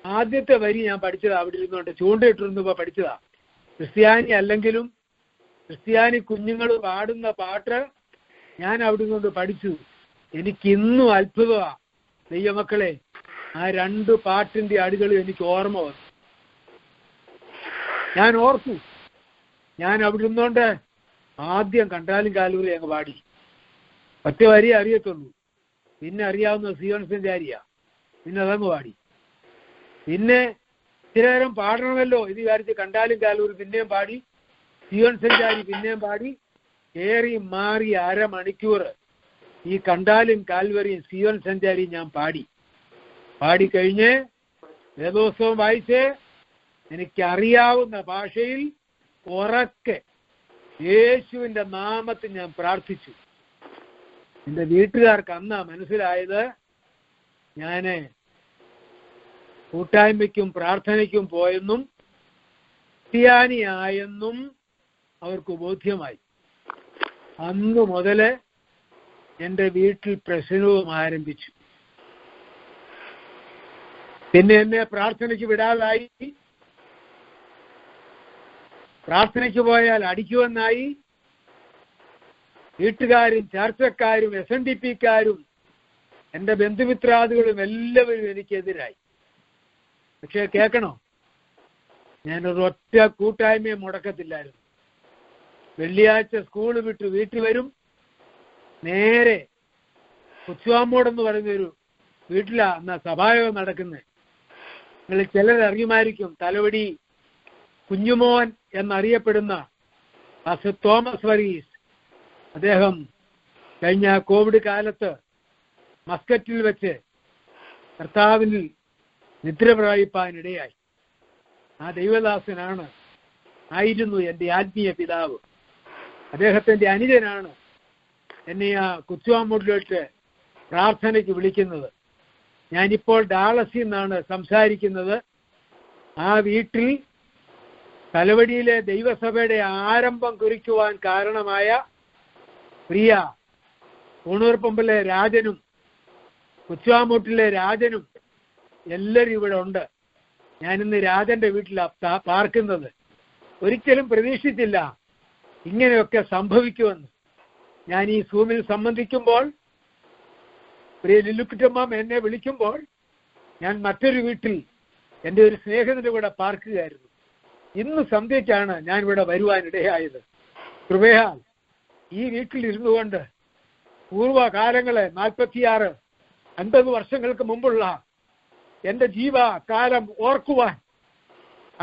ആദ്യത്തെ വരി ഞാൻ പഠിച്ചതാ. അവിടെ ഇരുന്നുകൊണ്ട് ചൂണ്ടയിട്ടിരുന്നപ്പോ പഠിച്ചതാ. ക്രിസ്ത്യാനി അല്ലെങ്കിലും ക്രിസ്ത്യാനി കുഞ്ഞുങ്ങൾ പാടുന്ന പാട്ട് ഞാൻ അവിടെ നിന്നുകൊണ്ട് പഠിച്ചു. എനിക്കിന്നും അത്ഭുതമാ ദൈവമക്കളെ. ആ 2 പാട്ടിന്റെ അടികളും എനിക്ക് ഓർമ്മ വന്നു. ഞാൻ ഓർത്തു, ഞാൻ അവിടെ നിന്നുകൊണ്ട് ആദ്യം കണ്ടാലും കാലൂരി അങ്ങ് പാടി. ഒറ്റ വരി അറിയത്തുള്ളൂ. പിന്നെ അറിയാവുന്ന സിയോൻ സഞ്ചാരിയാ. പിന്നെ അതങ്ങ് പാടി. പിന്നെ ഇത്തിരി നേരം പാടണമല്ലോ ഇത് വിചാരിച്ച് കണ്ടാലും കാലൂരി പിന്നെയും പാടി, സിയോൻ സഞ്ചാരി പിന്നെയും പാടി. ഏറി മാറി അരമണിക്കൂർ ഈ കണ്ടാലും കാൽവരിയും സിയോൻ സഞ്ചാരിയും ഞാൻ പാടിക്കഴിഞ്ഞ് വേദോത്സവം വായിച്ച് എനിക്കറിയാവുന്ന ഭാഷയിൽ ഉറക്കെ യേശുവിന്റെ നാമത്തിൽ ഞാൻ പ്രാർത്ഥിച്ചു. എൻ്റെ വീട്ടുകാർക്ക് അന്നാ മനസ്സിലായത് ഞാന് കൂട്ടായ്മയ്ക്കും പ്രാർത്ഥനയ്ക്കും പോയെന്നും ക്രിസ്ത്യാനിയായെന്നും അവർക്ക് ബോധ്യമായി. അന്ന് മുതല് എൻ്റെ വീട്ടിൽ പ്രശ്നവും ആരംഭിച്ചു. പിന്നെ എന്നെ പ്രാർത്ഥനയ്ക്ക് വിടാതായി. പ്രാർത്ഥനയ്ക്ക് പോയാൽ അടിക്കുമെന്നായി. വീട്ടുകാരും ചർച്ചക്കാരും SNDPക്കാരും എൻ്റെ ബന്ധുമിത്രാദികളും എല്ലാവരും എനിക്കെതിരായി. പക്ഷെ കേൾക്കണോ, ഞാനൊരൊറ്റ കൂട്ടായ്മയെ മുടക്കത്തില്ലായിരുന്നു. വെള്ളിയാഴ്ച സ്കൂൾ വിട്ട് വീട്ടിൽ വരും. നേരെ കുച്ചുവാമോടെന്ന് പറയുന്നൊരു വീട്ടിലാ എന്നാ സഭായോഗം നടക്കുന്നത്. നിങ്ങൾ ചിലരറിയുമായിരിക്കും. തലവടി കുഞ്ഞുമോൻ എന്നറിയപ്പെടുന്ന പാസ്റ്റർ തോമസ് വർഗീസ്, അദ്ദേഹം കഴിഞ്ഞ കോവിഡ് കാലത്ത് മസ്കറ്റിൽ വെച്ച് കർത്താവിൽ നിദ്ര പ്രാപിപ്പാനിടയായി. ആ ആയിരുന്നു എൻ്റെ ആത്മീയ പിതാവ്. അദ്ദേഹത്തിൻ്റെ അനുജനാണ് എന്നെ ആ കുച്ചുവാമൂട്ടിലോട്ട് പ്രാർത്ഥനയ്ക്ക് വിളിക്കുന്നത്. ഞാനിപ്പോൾ ഡാളസിൽ നിന്നാണ് സംസാരിക്കുന്നത്. ആ വീട്ടിൽ തലവടിയിലെ ദൈവസഭയുടെ ആരംഭം കുറിക്കുവാൻ കാരണമായ പ്രിയ കൂണൂർപ്പമ്പിലെ രാജനും കുച്ചുവാമൂട്ടിലെ രാജനും എല്ലാവരും ഇവിടെ ഉണ്ട്. ഞാനിന്ന് രാജന്റെ വീട്ടിലാണ് പാർക്കുന്നത്. ഒരിക്കലും പ്രതീക്ഷിച്ചില്ല ഇങ്ങനെയൊക്കെ സംഭവിക്കുമെന്ന്. ഞാൻ ഈ സൂമിൽ സംബന്ധിക്കുമ്പോൾ പ്രിയ ലില്ലുക്കുറ്റമ്മ എന്നെ വിളിക്കുമ്പോൾ ഞാൻ മറ്റൊരു വീട്ടിൽ എൻ്റെ ഒരു സ്നേഹിതന്റെ കൂടെ പാർക്കുകയായിരുന്നു. ഇന്ന് സന്ധ്യയ്ക്കാണ് ഞാൻ ഇവിടെ വരുവാനിടയായത്. കൃപയാൽ ഈ വീട്ടിൽ ഇരുന്നു കൊണ്ട് പൂർവ്വകാലങ്ങളെ 46-50 വർഷങ്ങൾക്ക് മുമ്പുള്ള എൻ്റെ ജീവകാലം ഓർക്കുവാൻ,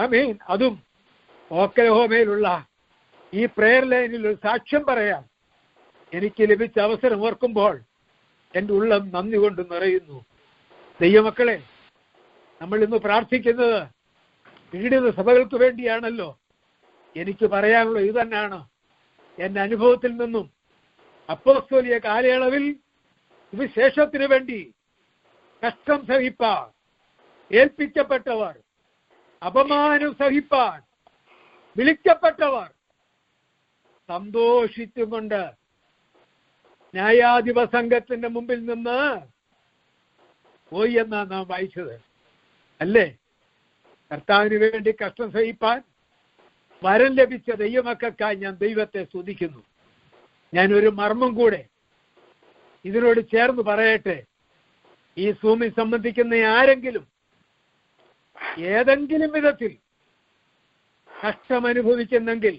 ആമേൻ, അതും ഓക്കലഹോമയിലുള്ള ഈ പ്രെയർ ലൈനിൽ ഒരു സാക്ഷ്യം പറയാൻ എനിക്ക് ലഭിച്ച അവസരം ഓർക്കുമ്പോൾ എൻ്റെ ഉള്ളം നന്ദി കൊണ്ട് നിറയുന്നു. ദൈവമക്കളെ, നമ്മൾ ഇന്ന് പ്രാർത്ഥിക്കുന്നത് പീഡിത സഭകൾക്ക് വേണ്ടിയാണല്ലോ. എനിക്ക് പറയാനുള്ള ഇത് തന്നെയാണ്. എൻ്റെ അനുഭവത്തിൽ നിന്നും അപ്പോസ്തോലിക കാലയളവിൽ സുവിശേഷത്തിന് വേണ്ടി കഷ്ടം സഹിപ്പാൻ ഏൽപ്പിക്കപ്പെട്ടവർ, അപമാനം സഹിപ്പാൻ വിളിക്കപ്പെട്ടവർ സന്തോഷിച്ചുകൊണ്ട് ന്യായാധിപ സംഘത്തിന്റെ മുമ്പിൽ നിന്ന് പോയി എന്നാണ് നാം വായിച്ചത്, അല്ലേ? കർത്താവിന് വേണ്ടി കഷ്ടം സഹിപ്പാൻ വരം ലഭിച്ച ദൈവമക്കൾക്കായി ഞാൻ ദൈവത്തെ സ്തുതിക്കുന്നു. ഞാനൊരു മർമ്മം കൂടെ ഇതിനോട് ചേർന്ന് പറയട്ടെ. ഈ സൂമിൽ സംബന്ധിക്കുന്ന ആരെങ്കിലും ഏതെങ്കിലും വിധത്തിൽ കഷ്ടമനുഭവിക്കുന്നെങ്കിൽ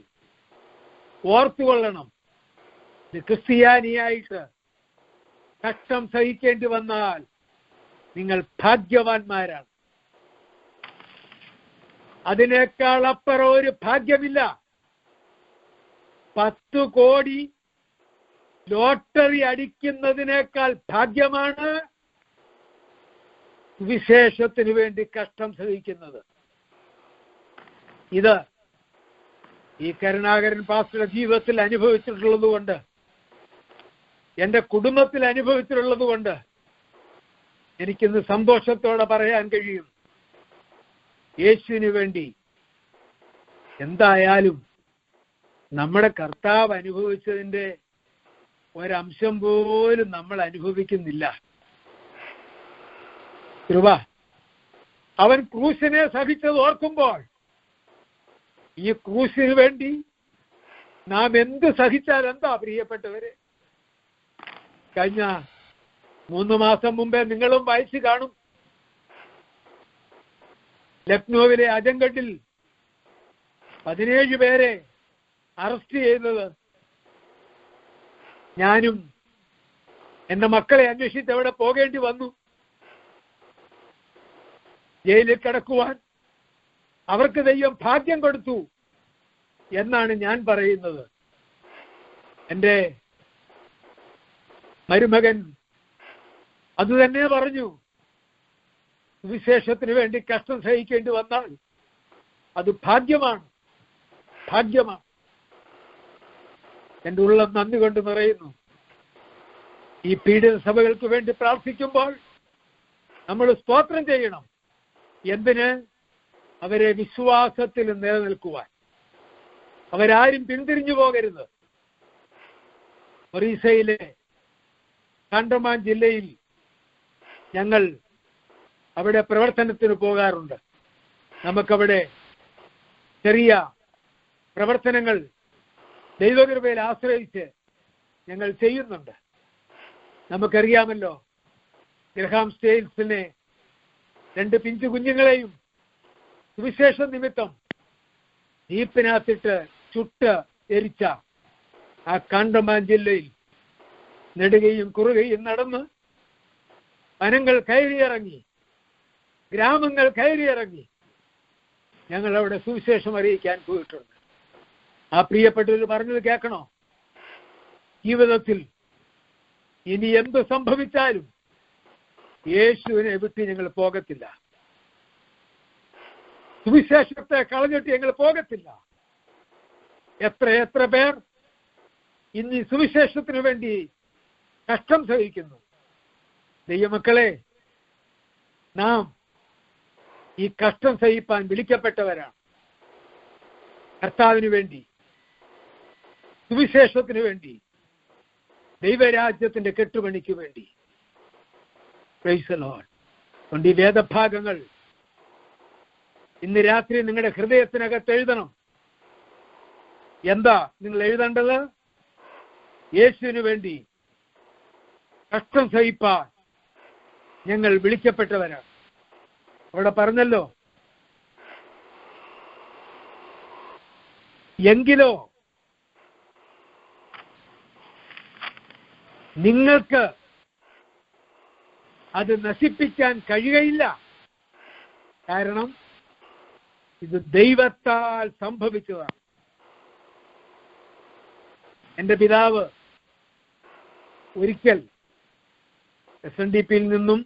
ഓർത്തുകൊള്ളണം, ക്രിസ്ത്യാനിയായിട്ട് കഷ്ടം സഹിക്കേണ്ടി വന്നാൽ നിങ്ങൾ ഭാഗ്യവാന്മാരാണ്. അതിനേക്കാൾ അപ്പുറം ഒരു ഭാഗ്യമില്ല. 10 കോടി ലോട്ടറി അടിക്കുന്നതിനേക്കാൾ ഭാഗ്യമാണ് വിശേഷത്തിന് വേണ്ടി കഷ്ടം സഹിക്കുന്നത്. ഇത് ഈ കരുണാകരൻ പാസ്റ്ററുടെ ജീവിതത്തിൽ അനുഭവിച്ചിട്ടുള്ളത് കൊണ്ട്, എൻ്റെ കുടുംബത്തിൽ അനുഭവിച്ചിട്ടുള്ളത് കൊണ്ട് എനിക്കിന്ന് സന്തോഷത്തോടെ പറയാൻ കഴിയും, യേശുവിന് വേണ്ടി എന്തായാലും നമ്മുടെ കർത്താവ് അനുഭവിച്ചതിൻ്റെ ഒരംശം പോലും നമ്മൾ അനുഭവിക്കുന്നില്ല. കൃപ, അവൻ ക്രൂശിനെ സഹിച്ചത് ഓർക്കുമ്പോൾ ഈ ക്രൂശിന് വേണ്ടി നാം എന്ത് സഹിച്ചാൽ എന്താ പ്രിയപ്പെട്ടവരെ? കഴിഞ്ഞ 3 മാസം മുമ്പേ നിങ്ങളും വായിച്ചു കാണും, ലക്നൌവിലെ അജംഗഡിൽ 17 പേരെ അറസ്റ്റ് ചെയ്തത്. ഞാനും എന്റെ മക്കളെ അന്വേഷിച്ച് അവിടെ പോകേണ്ടി വന്നു. ജയിലിൽ കിടക്കുവാൻ അവർക്ക് ദൈവം ഭാഗ്യം കൊടുത്തു എന്നാണ് ഞാൻ പറയുന്നത്. എൻ്റെ മരുമകൻ അതുതന്നെ പറഞ്ഞു, വിശേഷത്തിന് വേണ്ടി കഷ്ടം സഹിക്കേണ്ടി വന്നാൽ അത് ഭാഗ്യമാണ്, ഭാഗ്യമാണ്. എൻ്റെ ഉള്ളം നന്ദി കൊണ്ട് നിറയുന്നു. ഈ പീഡിത സഭകൾക്ക് വേണ്ടി പ്രാർത്ഥിക്കുമ്പോൾ നമ്മൾ സ്തോത്രം ചെയ്യണം. എന്തിന്? അവരെ വിശ്വാസത്തിൽ നിലനിൽക്കുവാൻ. അവരാരും പിന്തിരിഞ്ഞു പോകരുത്. ഒറീസയിലെ കാണ്ടമാൻ ജില്ലയിൽ ഞങ്ങൾ അവിടെ പ്രവർത്തനത്തിന് പോകാറുണ്ട്. നമുക്കവിടെ ചെറിയ പ്രവർത്തനങ്ങൾ ദൈവകൃപയിൽ ആശ്രയിച്ച് ഞങ്ങൾ ചെയ്യുന്നുണ്ട്. നമുക്കറിയാമല്ലോ, ഗ്രഹാം സ്റ്റെയിൽസിനെ 2 പിഞ്ചു കുഞ്ഞുങ്ങളെയും സുവിശേഷ നിമിത്തം ജീപ്പിനകത്തിട്ട് ചുട്ട് എരിച്ച ആ കാണ്ടമാൻ ജില്ലയിൽ നെടുകയും കുറുകയും നടന്ന് വനങ്ങൾ കയറിയിറങ്ങി, ഗ്രാമങ്ങൾ കയറിയിറങ്ങി ഞങ്ങൾ അവിടെ സുവിശേഷം അറിയിക്കാൻ പോയിട്ടുണ്ട്. ആ പ്രിയപ്പെട്ടവർ പറഞ്ഞത് കേൾക്കണോ? ജീവിതത്തിൽ ഇനി എന്ത് സംഭവിച്ചാലും യേശുവിനെ വിട്ട് ഞങ്ങൾ പോകത്തില്ല. സുവിശേഷത്തെ കളഞ്ഞിട്ട് ഞങ്ങൾ പോകത്തില്ല. എത്ര പേർ ഇന്ന് ഈ സുവിശേഷത്തിന് വേണ്ടി കഷ്ടം സഹിക്കുന്നു. ദൈവമക്കളെ, നാം ഈ കഷ്ടം സഹിപ്പാൻ വിളിക്കപ്പെട്ടവരാണ്. കർത്താവിന് വേണ്ടി, സുവിശേഷത്തിന് വേണ്ടി, ദൈവരാജ്യത്തിന്റെ കെട്ടുപണിക്ക് വേണ്ടി. Price the Lord. അതുകൊണ്ട് ഈ വേദഭാഗങ്ങൾ ഇന്ന് രാത്രി നിങ്ങളുടെ ഹൃദയത്തിനകത്ത് എഴുതണം. എന്താ നിങ്ങൾ എഴുതേണ്ടത്? യേശുവിന് വേണ്ടി കഷ്ടം സഹിപ്പാൻ ഞങ്ങൾ വിളിക്കപ്പെട്ടവരാണ്. അവിടെ പറഞ്ഞല്ലോ, എങ്കിലോ നിങ്ങൾക്ക് അത് നശിപ്പിക്കാൻ കഴിയുകയില്ല. കാരണം ഇത് ദൈവത്താൽ സംഭവിച്ചതാണ്. എന്റെ പിതാവ് ഒരിക്കൽ SNDP-യിൽ നിന്നും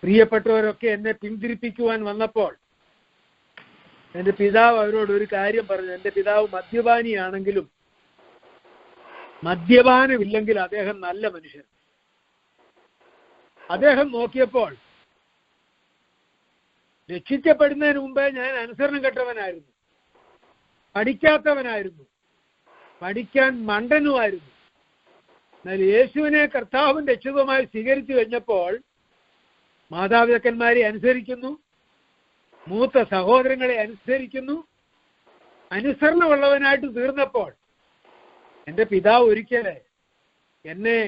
പ്രിയപ്പെട്ടവരൊക്കെ എന്നെ പിന്തിരിപ്പിക്കുവാൻ വന്നപ്പോൾ എന്റെ പിതാവ് അവരോട് ഒരു കാര്യം പറഞ്ഞു. എന്റെ പിതാവ് മദ്യപാനിയാണെങ്കിലും മദ്യപാനമില്ലെങ്കിൽ അദ്ദേഹം നല്ല മനുഷ്യൻ. അദ്ദേഹം നോക്കിയപ്പോൾ രക്ഷിക്കപ്പെടുന്നതിന് മുമ്പേ ഞാൻ അനുസരണം കെട്ടവനായിരുന്നു, പഠിക്കാത്തവനായിരുന്നു, പഠിക്കാൻ മണ്ടനുമായിരുന്നു. എന്നാൽ യേശുവിനെ കർത്താവും രക്ഷിതമായി സ്വീകരിച്ചു കഴിഞ്ഞപ്പോൾ മാതാപിതാക്കന്മാരെ അനുസരിക്കുന്നു, മൂത്ത സഹോദരങ്ങളെ അനുസരിക്കുന്നു, അനുസരണമുള്ളവനായിട്ട് തീർന്നപ്പോൾ എന്റെ പിതാവ് ഒരിക്കലെ എന്നെ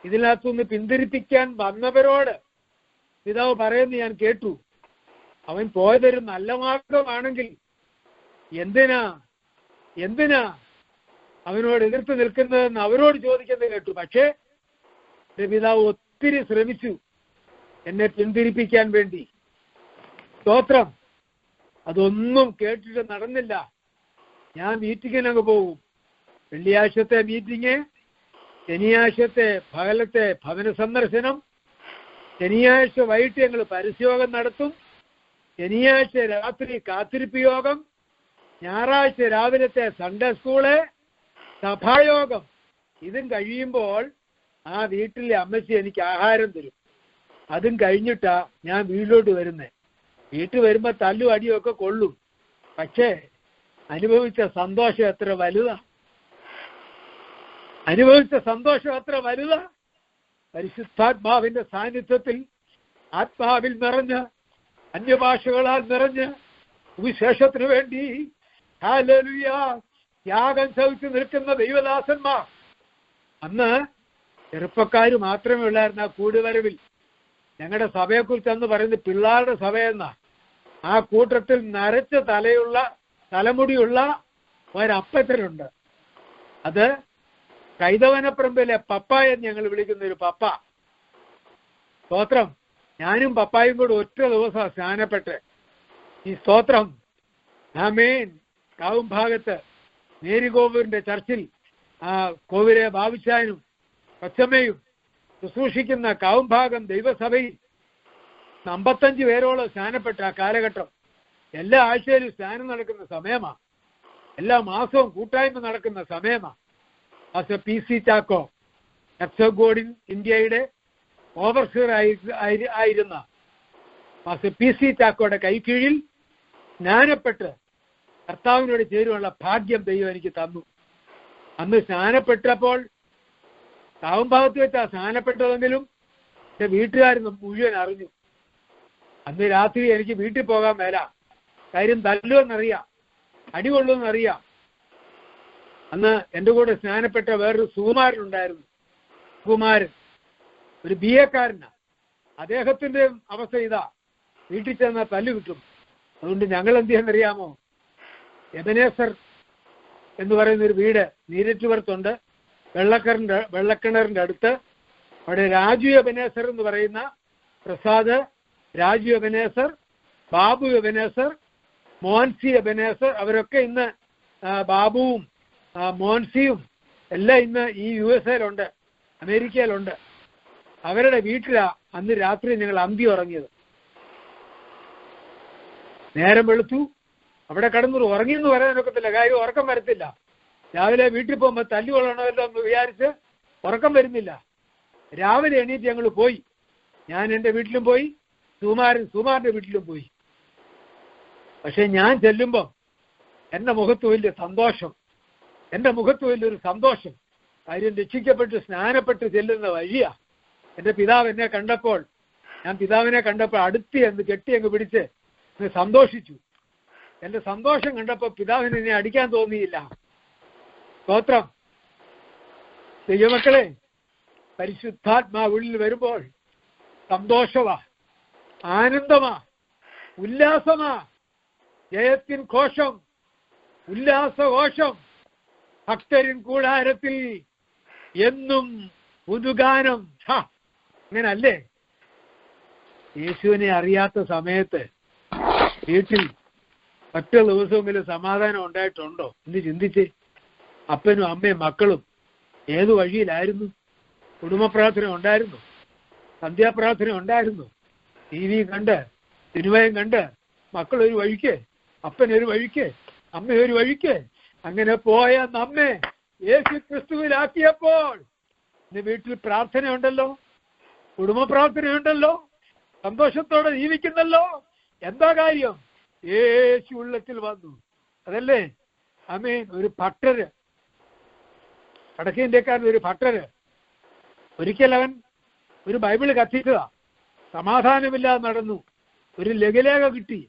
ഇതിനകത്തുനിന്ന് പിന്തിരിപ്പിക്കാൻ വന്നവരോട് പിതാവ് പറയുന്നത് ഞാൻ കേട്ടു. അവൻ പോയതൊരു നല്ല മാർഗമാണെങ്കിൽ എന്തിനാ അവനോട് എതിർത്ത് നിൽക്കുന്നതെന്ന് അവരോട് ചോദിക്കുന്നത് കേട്ടു. പക്ഷേ എന്റെ പിതാവ് ഒത്തിരി ശ്രമിച്ചു എന്നെ പിന്തിരിപ്പിക്കാൻ വേണ്ടി. സ്തോത്രം. അതൊന്നും കേട്ടിട്ട് നടന്നില്ല. ഞാൻ മീറ്റിങ്ങിനങ്ങ് പോകും. വെള്ളിയാഴ്ചത്തെ മീറ്റിംഗ്, ശനിയാഴ്ചത്തെ പകലത്തെ ഭവന സന്ദർശനം, ശനിയാഴ്ച വൈകിട്ട് ഞങ്ങൾ പരസ്യയോഗം നടത്തും, ശനിയാഴ്ച രാത്രി കാത്തിരിപ്പ് യോഗം, ഞായറാഴ്ച രാവിലത്തെ സൺഡേ സ്കൂള്, സഭായോഗം. ഇതും കഴിയുമ്പോൾ ആ വീട്ടിലെ അമ്മച്ചി എനിക്ക് ആഹാരം തരും. അതും കഴിഞ്ഞിട്ടാ ഞാൻ വീട്ടിലോട്ട് വരുന്നേ. വീട്ടിൽ വരുമ്പോ തല്ലും അടിയും ഒക്കെ കൊള്ളും. പക്ഷേ അനുഭവിച്ച സന്തോഷം എത്ര വലുതാ! പരിശുദ്ധാത്മാവിന്റെ സാന്നിധ്യത്തിൽ ആത്മാവിൽ നിറഞ്ഞ് അന്യഭാഷകളാൽ നിറഞ്ഞ് സുവിശേഷത്തിന് വേണ്ടി ഹല്ലേലൂയ ത്യാഗം സഹിച്ചു നിൽക്കുന്ന ദൈവദാസന്മാർ. അന്ന് ചെറുപ്പക്കാർ മാത്രമേ ഉള്ളായിരുന്നു ആ കൂടുവരവിൽ. ഞങ്ങളുടെ സഭയെക്കുറിച്ച് അന്ന് പറയുന്നത് പിള്ളാരുടെ സഭയെന്നാ. ആ കൂട്ടത്തിൽ നരച്ച തലമുടിയുള്ള ഒരപ്പച്ചനുണ്ട്. അത് കൈതവനപ്പറമ്പിലെ പപ്പ എന്ന് ഞങ്ങൾ വിളിക്കുന്ന ഒരു പപ്പ. സ്തോത്രം. ഞാനും പപ്പായും കൂടെ ഒറ്റ ദിവസം സ്നാനപ്പെട്ട് ഈ സ്തോത്രം ആമേൻ കാവും ഭാഗത്ത് മേരിഗോപുരിന്റെ ചർച്ചിൽ കോവിലെ ബാബുച്ചായനും കൊച്ചമ്മയും ശുശ്രൂഷിക്കുന്ന കാവും ഭാഗം ദൈവസഭയിൽ 55 പേരോളം സ്നാനപ്പെട്ട ആ കാലഘട്ടം. എല്ലാ ആഴ്ചയിലും സ്നാനം നടക്കുന്ന സമയമാണ്. എല്ലാ മാസവും കൂട്ടായ്മ നടക്കുന്ന സമയമാണ്. Master PC Chacko church of God ഇന്ത്യയുടെ ഓവർസിയർ ആയിരുന്ന മാസ്റ്റർ PC ചാക്കോയുടെ കൈക്കീഴിൽ സ്നാനപ്പെട്ട് കർത്താവിനോട് ചേരുവാനുള്ള ഭാഗ്യം ദൈവം എനിക്ക് തന്നു. അന്ന് സ്നാനപ്പെട്ടപ്പോൾ കാവുംഭാഗത്ത് വെച്ചാ സ്നാനപ്പെട്ടതെങ്കിലും എന്റെ വീട്ടുകാർ മുഴുവൻ അറിഞ്ഞു. അന്ന് രാത്രി എനിക്ക് വീട്ടിൽ പോകാൻ മേല. കാര്യം തല്ലുമെന്നറിയാം, അടികൊള്ളുമെന്നറിയാം. അന്ന് എൻ്റെ കൂടെ സ്നാനപ്പെട്ട വേറൊരു സുകുമാരനുണ്ടായിരുന്നു. സുകുമാരൻ ഒരു BA-കാരനാ. അദ്ദേഹത്തിന്റെ അവസ്ഥ ഇതാ, വീട്ടിൽ ചെന്നാൽ തല്ലു കിട്ടും. അതുകൊണ്ട് ഞങ്ങൾ എന്ത് ചെയ്യാന്നറിയാമോ, എബനേസർ എന്ന് പറയുന്ന ഒരു വീട് നീരറ്റുപുറത്തുണ്ട്, വെള്ളക്കിണറിന്റെ അടുത്ത്. അവിടെ രാജു എബനേസർ എന്ന് പറയുന്ന Prasad, Raju Ebenezer, Babu Ebenezer, Monsy Ebenezer, അവരൊക്കെ ഇന്ന് ബാബുവും മോൻസിയും എല്ലാം ഇന്ന് ഈ USA-യിലുണ്ട്, അമേരിക്കയിലുണ്ട്. അവരുടെ വീട്ടിലാ അന്ന് രാത്രി ഞങ്ങൾ അന്തി ഉറങ്ങിയത്. നേരം വെളുത്തു, അവിടെ കടന്നു ഉറങ്ങിയെന്ന് പറയാനൊക്കത്തില്ല, കാര്യം ഉറക്കം വരത്തില്ല. രാവിലെ വീട്ടിൽ പോകുമ്പോൾ തല്ലു കൊള്ളണമല്ലോ എന്ന് വിചാരിച്ച് ഉറക്കം വരുന്നില്ല. രാവിലെ എണീറ്റ് ഞങ്ങൾ പോയി. ഞാൻ എൻ്റെ വീട്ടിലും പോയി, സുമാറിന്റെ വീട്ടിലും പോയി. പക്ഷെ ഞാൻ ചെല്ലുമ്പോൾ എൻ്റെ മുഖത്ത് വലിയ സന്തോഷം, വലിയൊരു സന്തോഷം. കാര്യം രക്ഷിക്കപ്പെട്ട് സ്നാനപ്പെട്ട് ചെല്ലുന്ന വഴിയാ. എൻ്റെ പിതാവ് എന്നെ കണ്ടപ്പോൾ, ഞാൻ പിതാവിനെ കണ്ടപ്പോൾ അടുത്ത് എന്ന് കെട്ടി അങ്ങ് പിടിച്ച് സന്തോഷിച്ചു. എൻ്റെ സന്തോഷം കണ്ടപ്പോൾ പിതാവിനെ എന്നെ അടിക്കാൻ തോന്നിയില്ല. സ്തോത്രം. ദൈവമക്കളെ, പരിശുദ്ധാത്മാവുള്ളിൽ വരുമ്പോൾ സന്തോഷമാ, ആനന്ദമാ, ഉല്ലാസമാ, ജയത്തിൻ ഘോഷം, ഉല്ലാസഘോഷം. ഭക്തരിൻ കൂടാരത്തിൽ എന്നും പുതുഗാനം. അങ്ങനല്ലേ? യേശുവിനെ അറിയാത്ത സമയത്ത് വീട്ടിൽ ഒറ്റ ദിവസമെങ്കിലും സമാധാനം ഉണ്ടായിട്ടുണ്ടോ എന്ന് ചിന്തിച്ച്. അപ്പനും അമ്മയും മക്കളും ഏതു വഴിയിലായിരുന്നു? കുടുംബ പ്രാർത്ഥന ഉണ്ടായിരുന്നു, സന്ധ്യാപ്രാർത്ഥന ഉണ്ടായിരുന്നു, TV കണ്ട് സിനിമയും കണ്ട് മക്കളൊരു വഴിക്ക്, അപ്പനൊരു വഴിക്ക്, അമ്മയൊരു വഴിക്ക്, അങ്ങനെ പോയ നമ്മെ യേശു ക്രിസ്തുവിലാക്കിയപ്പോൾ ഇന്ന് വീട്ടിൽ പ്രാർത്ഥനയുണ്ടല്ലോ, കുടുംബ പ്രാർത്ഥനയുണ്ടല്ലോ, സന്തോഷത്തോടെ ജീവിക്കുന്നല്ലോ. എന്താ കാര്യം? യേശു ഉള്ളത്തിൽ വന്നു. അതല്ലേ? ആമേൻ. ഒരു ഭട്ടര്, വടക്കേന്ത്യക്കാരൻ ഒരു ഭട്ടര്, ഒരിക്കൽ അവൻ ഒരു ബൈബിള് കത്തിക്കുക, സമാധാനമില്ലാതെ നടന്നു. ഒരു ലഘുലേഖ കിട്ടി,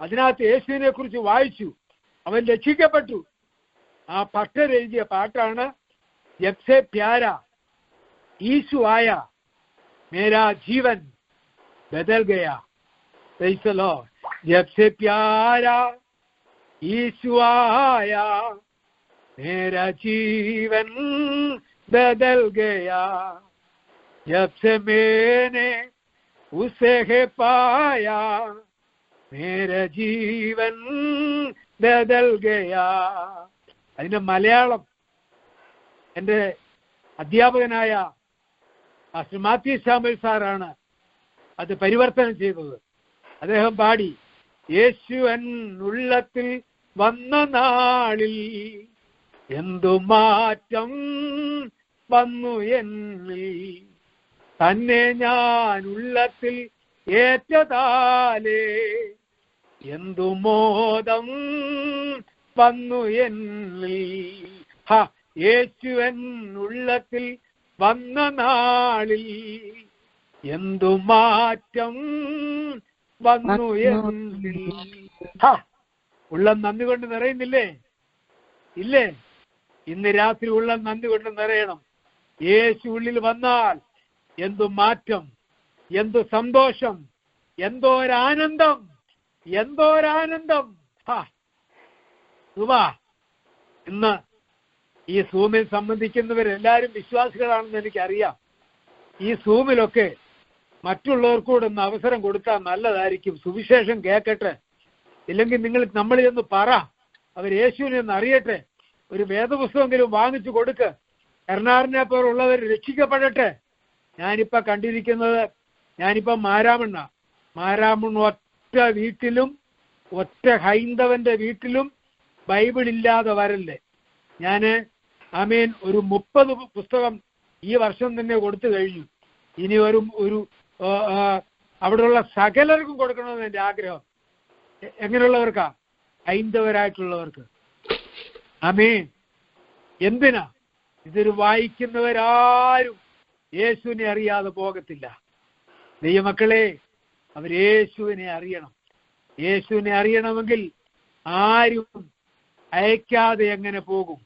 അതിനകത്ത് യേശുവിനെ കുറിച്ച് വായിച്ചു, അവൻ രക്ഷിക്കപ്പെട്ടു. ആ ഭട്ടർ എഴുതിയ പാട്ടാണ് ജബ്സെ പ്യാര ഈശു ആയ മേരാ ജീവൻ ബദൽ ഗയാ. Praise the Lord. ജബ്സെ പ്യാര ഈശു ആയ മേരാ ജീവൻ बदल गया, जब से मैंने उसे है पाया, मेरा जीवन बदल गया. അതിന്റെ മലയാളം എൻ്റെ അധ്യാപകനായ മാസ്റ്റർ മാത്യു സാമുവൽ സാറാണ് അത് പരിവർത്തനം ചെയ്തത്. അദ്ദേഹം പാടി, യേശുവൻ ഉള്ളത്തിൽ വന്ന നാളിൽ എന്തു മാറ്റം വന്നു എന്നിൽ, തന്നെ ഞാൻ ഉള്ളത്തിൽ ഏറ്റതാലേ എന്തു മോദം വന്നു എന്നിൽ. യേശുവൻ ഉള്ളത്തിൽ വന്ന നാളിൽ എന്തു മാറ്റം വന്നു എന്നിൽ. ഉള്ളം നന്ദി കൊണ്ട് നിറയുന്നില്ലേ? ഇല്ലേ? ഇന്ന് രാത്രി ഉള്ളം നന്ദി കൊണ്ട് നിറയണം. യേശു ഉള്ളിൽ വന്നാൽ എന്തു മാറ്റം, എന്തു സന്തോഷം, എന്തോരാനന്ദം, എന്തോരാനന്ദം. ഇന്ന് ഈ സൂമിൽ സംബന്ധിക്കുന്നവരെല്ലാവരും വിശ്വാസികളാണെന്ന് എനിക്കറിയാം. ഈ സൂമിലൊക്കെ മറ്റുള്ളവർക്കൂടെ ഒന്ന് അവസരം കൊടുത്താൽ നല്ലതായിരിക്കും. സുവിശേഷം കേൾക്കട്ടെ. ഇല്ലെങ്കിൽ നമ്മൾ ചെന്ന് പറ, അവർ യേശുവിനെ ഒന്ന് അറിയട്ടെ. ഒരു വേദപുസ്തകമെങ്കിലും വാങ്ങിച്ചു കൊടുക്ക്. കർണാറിനെ പോലുള്ളവർ രക്ഷിക്കപ്പെടട്ടെ. ഞാനിപ്പോൾ കണ്ടിരിക്കുന്നത്, ഞാനിപ്പം മാരാമൺ ഒറ്റ വീട്ടിലും, ഒറ്റ ഹൈന്ദവന്റെ വീട്ടിലും ബൈബിൾ ഇല്ലാതെ വരല്ലേ. ഞാൻ ആമേൻ ഒരു 30 പുസ്തകം ഈ വർഷം തന്നെ കൊടുത്തു കഴിഞ്ഞു. ഇനി ഒരു അവിടെയുള്ള സകലർക്കും കൊടുക്കണമെന്ന് എൻ്റെ ആഗ്രഹം. എങ്ങനെയുള്ളവർക്കാ? ഹൈന്ദവരായിട്ടുള്ളവർക്ക്. ആമേൻ. എന്തിനാ? ഇതൊരു വായിക്കുന്നവരാരും യേശുവിനെ അറിയാതെ പോകത്തില്ല. ദൈവമക്കളെ, അവർ യേശുവിനെ അറിയണം. യേശുവിനെ അറിയണമെങ്കിൽ ആരും അയക്കാതെ എങ്ങനെ പോകും?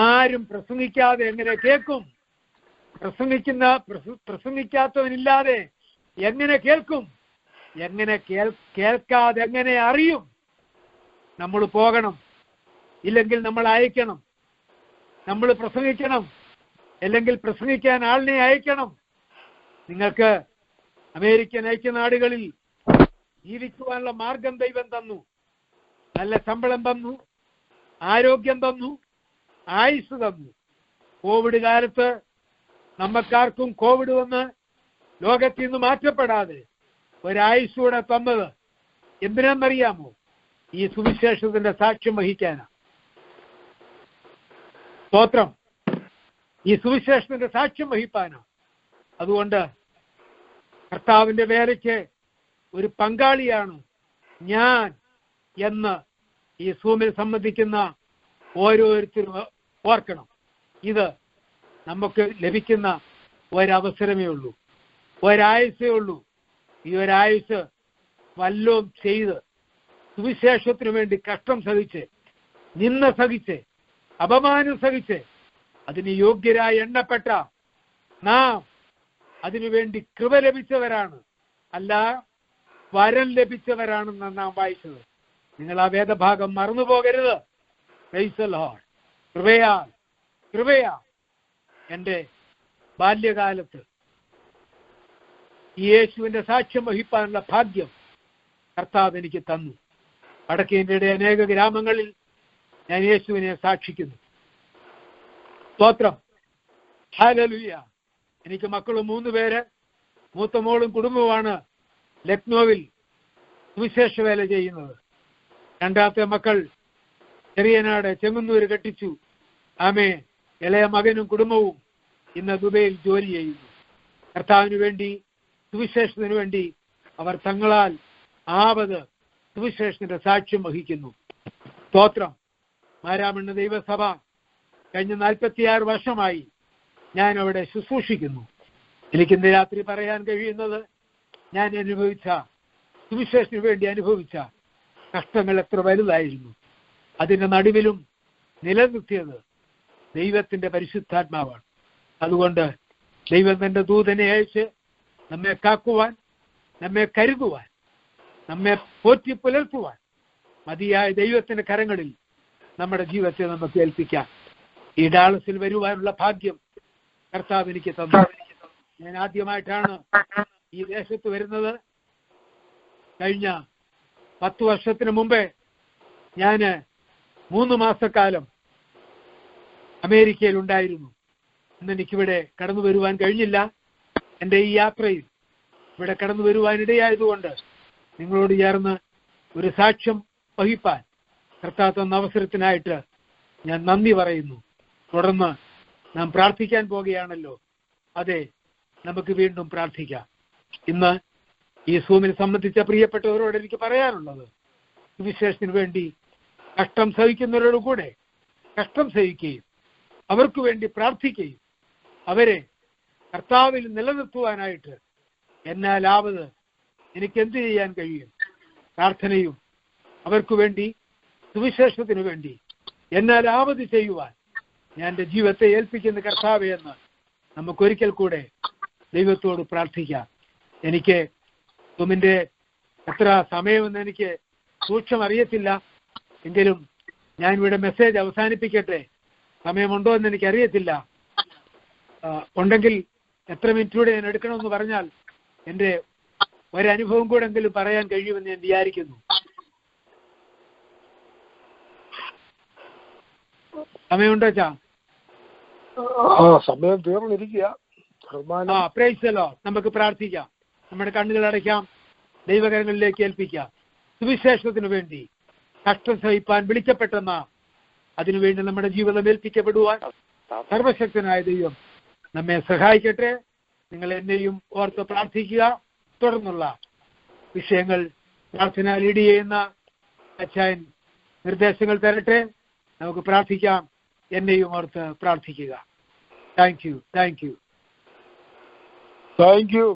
ആരും പ്രസംഗിക്കാതെ എങ്ങനെ കേൾക്കും? പ്രസംഗിക്കാത്തവനില്ലാതെ എങ്ങനെ കേൾക്കും? എങ്ങനെ കേൾക്കാതെ എങ്ങനെ അറിയും? നമ്മൾ പോകണം, ഇല്ലെങ്കിൽ നമ്മൾ അയക്കണം. നമ്മൾ പ്രസംഗിക്കണം, അല്ലെങ്കിൽ പ്രസംഗിക്കാൻ ആളിനെ അയക്കണം. നിങ്ങൾക്ക് അമേരിക്കൻ ഐക്യനാടുകളിൽ ജീവിക്കുവാനുള്ള മാർഗം ദൈവം തന്നു. നല്ല ശമ്പളം തന്നു, ആരോഗ്യം തന്നു, ആയുസ് തന്നു. കോവിഡ് കാലത്ത് നമുക്കാർക്കും കോവിഡ് വന്ന് ലോകത്തിൽ നിന്ന് മാറ്റപ്പെടാതെ ഒരായുസ്സൂടെ തന്നത് എന്തിനാണെന്നറിയാമോ? ഈ സുവിശേഷത്തിന്റെ സാക്ഷ്യം വഹിക്കാനാ. സ്തോത്രം. ഈ സുവിശേഷത്തിന്റെ സാക്ഷ്യം വഹിപ്പാനാ. അതുകൊണ്ട് കർത്താവിന്റെ വേലയ്ക്ക് ഒരു പങ്കാളിയാണ് ഞാൻ എന്ന് ഈ സൂമിൽ സംബന്ധിക്കുന്ന ഓരോരുത്തരും ഓർക്കണം. ഇത് നമുക്ക് ലഭിക്കുന്ന ഒരവസരമേ ഉള്ളൂ, ഒരായുസേ ഉള്ളൂ. ഈ ഒരായുസ് വല്ലതും ചെയ്ത് സുവിശേഷത്തിനു വേണ്ടി കഷ്ടം സഹിച്ച്, നിന്ന സഹിച്ച്, അപമാനം സഹിച്ച് അതിന് യോഗ്യരായി എണ്ണപ്പെട്ട നാം അതിനുവേണ്ടി കൃപ ലഭിച്ചവരാണ്, അല്ല വരം ലഭിച്ചവരാണെന്ന് നാം വായിച്ചത്. നിങ്ങൾ ആ വേദഭാഗം മറന്നു പോകരുത്. Praise the Lord. കൃപയാ എൻ്റെ ബാല്യകാലത്ത് ഈ യേശുവിന്റെ സാക്ഷ്യം വഹിക്കാനുള്ള ഭാഗ്യം കർത്താവ് എനിക്ക് തന്നു. വടക്കേന്ത്യയുടെ അനേക ഗ്രാമങ്ങളിൽ ഞാൻ യേശുവിനെ സാക്ഷിക്കുന്നു. സ്തോത്രം. ഹല്ലേലൂയ. എനിക്ക് മക്കളും 3 പേര്. മൂത്ത മോളും കുടുംബവുമാണ് ലക്നോവിൽ സുവിശേഷ വേല ചെയ്യുന്നത്. രണ്ടാമത്തെ മക്കൾ ചെറിയനാട് ചെങ്ങന്നൂര് കെട്ടിച്ചു. ആമേ. ഇളയ മകനും കുടുംബവും ഇന്ന് ദുബൈയിൽ ജോലി ചെയ്യുന്നു. കർത്താവിന് വേണ്ടി, സുവിശേഷത്തിന് വേണ്ടി അവർ തങ്ങളാൽ ആവത് സുവിശേഷത്തിന്റെ സാക്ഷ്യം വഹിക്കുന്നു. സ്തോത്രം. മാരാമണ്ണ ദൈവസഭ കഴിഞ്ഞ 46 വർഷമായി ഞാൻ അവിടെ ശുശ്രൂഷിക്കുന്നു. എനിക്കിന്ന് രാത്രി പറയാൻ കഴിയുന്നത്, ഞാൻ അനുഭവിച്ച, സുവിശേഷത്തിന് വേണ്ടി അനുഭവിച്ച കഷ്ടങ്ങൾ എത്ര വലുതായിരുന്നു. അതിന്റെ നടുവിലും നിലനിർത്തിയത് ദൈവത്തിന്റെ പരിശുദ്ധാത്മാവാണ്. അതുകൊണ്ട് ദൈവം തന്റെ ദൂതനെ അയച്ച് നമ്മെ കാക്കുവാൻ, നമ്മെ കരുതുവാൻ, നമ്മെ പോറ്റി പുലർത്തുവാൻ മതിയായ ദൈവത്തിന്റെ കരങ്ങളിൽ നമ്മുടെ ജീവിതത്തെ നമുക്ക് ഏൽപ്പിക്കാം. ഈ ഡാളസിൽ വരുവാനുള്ള ഭാഗ്യം കർത്താവ് എനിക്ക് തന്നു. ഞാൻ ആദ്യമായിട്ടാണ് ഈ ദേശത്ത് വരുന്നത്. കഴിഞ്ഞ 10 വർഷത്തിന് മുമ്പേ ഞാൻ 3 മാസക്കാലം അമേരിക്കയിൽ ഉണ്ടായിരുന്നു. ഇന്ന് എനിക്കിവിടെ കടന്നു വരുവാൻ കഴിഞ്ഞില്ല. എൻ്റെ ഈ യാത്രയിൽ ഇവിടെ കടന്നു വരുവാനിടയായതുകൊണ്ട് നിങ്ങളോട് ചേർന്ന് ഒരു സാക്ഷ്യം വഹിപ്പാൻ കർത്താവ് തന്ന അവസരത്തിനായിട്ട് ഞാൻ നന്ദി പറയുന്നു. തുടർന്ന് നാം പ്രാർത്ഥിക്കാൻ പോകുകയാണല്ലോ. അതെ, നമുക്ക് വീണ്ടും പ്രാർത്ഥിക്കാം. ഇന്ന് ഈ സൂമിനെ സംബന്ധിച്ച പ്രിയപ്പെട്ടവരോട് എനിക്ക് പറയാനുള്ളത്, സുവിശേഷത്തിന് വേണ്ടി കഷ്ടം സഹിക്കുന്നവരോട് കൂടെ കഷ്ടം സഹിക്കുകയും അവർക്ക് വേണ്ടി പ്രാർത്ഥിക്കുകയും അവരെ കർത്താവിൽ നിലനിർത്തുവാനായിട്ട് എന്നാലാവത് എനിക്ക് എന്ത് ചെയ്യാൻ കഴിയും? പ്രാർത്ഥനയും അവർക്ക് വേണ്ടി, സുവിശേഷത്തിന് വേണ്ടി എന്നാലാവത് ചെയ്യുവാൻ ഞാൻ എൻ്റെ ജീവിതത്തെ ഏൽപ്പിക്കുന്ന കർത്താവേ എന്ന് നമുക്കൊരിക്കൽ കൂടെ ദൈവത്തോട് പ്രാർത്ഥിക്കാം. എനിക്ക് തുമിൻ്റെ എത്ര സമയമെന്ന് എനിക്ക് സൂക്ഷ്മം അറിയത്തില്ല. എങ്കിലും ഞാൻ ഇവിടെ മെസ്സേജ് അവസാനിപ്പിക്കട്ടെ. സമയമുണ്ടോ എന്ന് എനിക്കറിയത്തില്ല. ഉണ്ടെങ്കിൽ എത്ര മിനിറ്റ് കൂടെ ഞാൻ എടുക്കണമെന്ന് പറഞ്ഞാൽ എൻ്റെ ഒരനുഭവം കൂടെ എങ്കിലും പറയാൻ കഴിയുമെന്ന് ഞാൻ വിചാരിക്കുന്നു. സമയമുണ്ടോ ചാ? സമയം തീർന്നിരിക്കുക. Price the Lord. നമുക്ക് പ്രാർത്ഥിക്കാം. നമ്മുടെ കണ്ണുകൾ അടയ്ക്കാം, ദൈവകരങ്ങളിലേക്ക് ഏൽപ്പിക്കാം. സുവിശേഷത്തിന് വേണ്ടി കഷ്ടം സഹിപ്പാൻ വിളിക്കപ്പെട്ടെന്ന അതിനുവേണ്ടി നമ്മുടെ ജീവിതം ഏൽപ്പിക്കപ്പെടുവാൻ സർവശക്തനായ ദൈവം നമ്മെ സഹായിക്കട്ടെ. നിങ്ങൾ എന്നെയും ഓർത്ത് പ്രാർത്ഥിക്കുക. തുടർന്നുള്ള വിഷയങ്ങൾ പ്രാർത്ഥന ലീഡ് ചെയ്യുന്ന അച്ചായൻ നിർദ്ദേശങ്ങൾ തരട്ടെ. നമുക്ക് പ്രാർത്ഥിക്കാം. എന്നെയും ഓർത്ത് പ്രാർത്ഥിക്കുക. Thank you.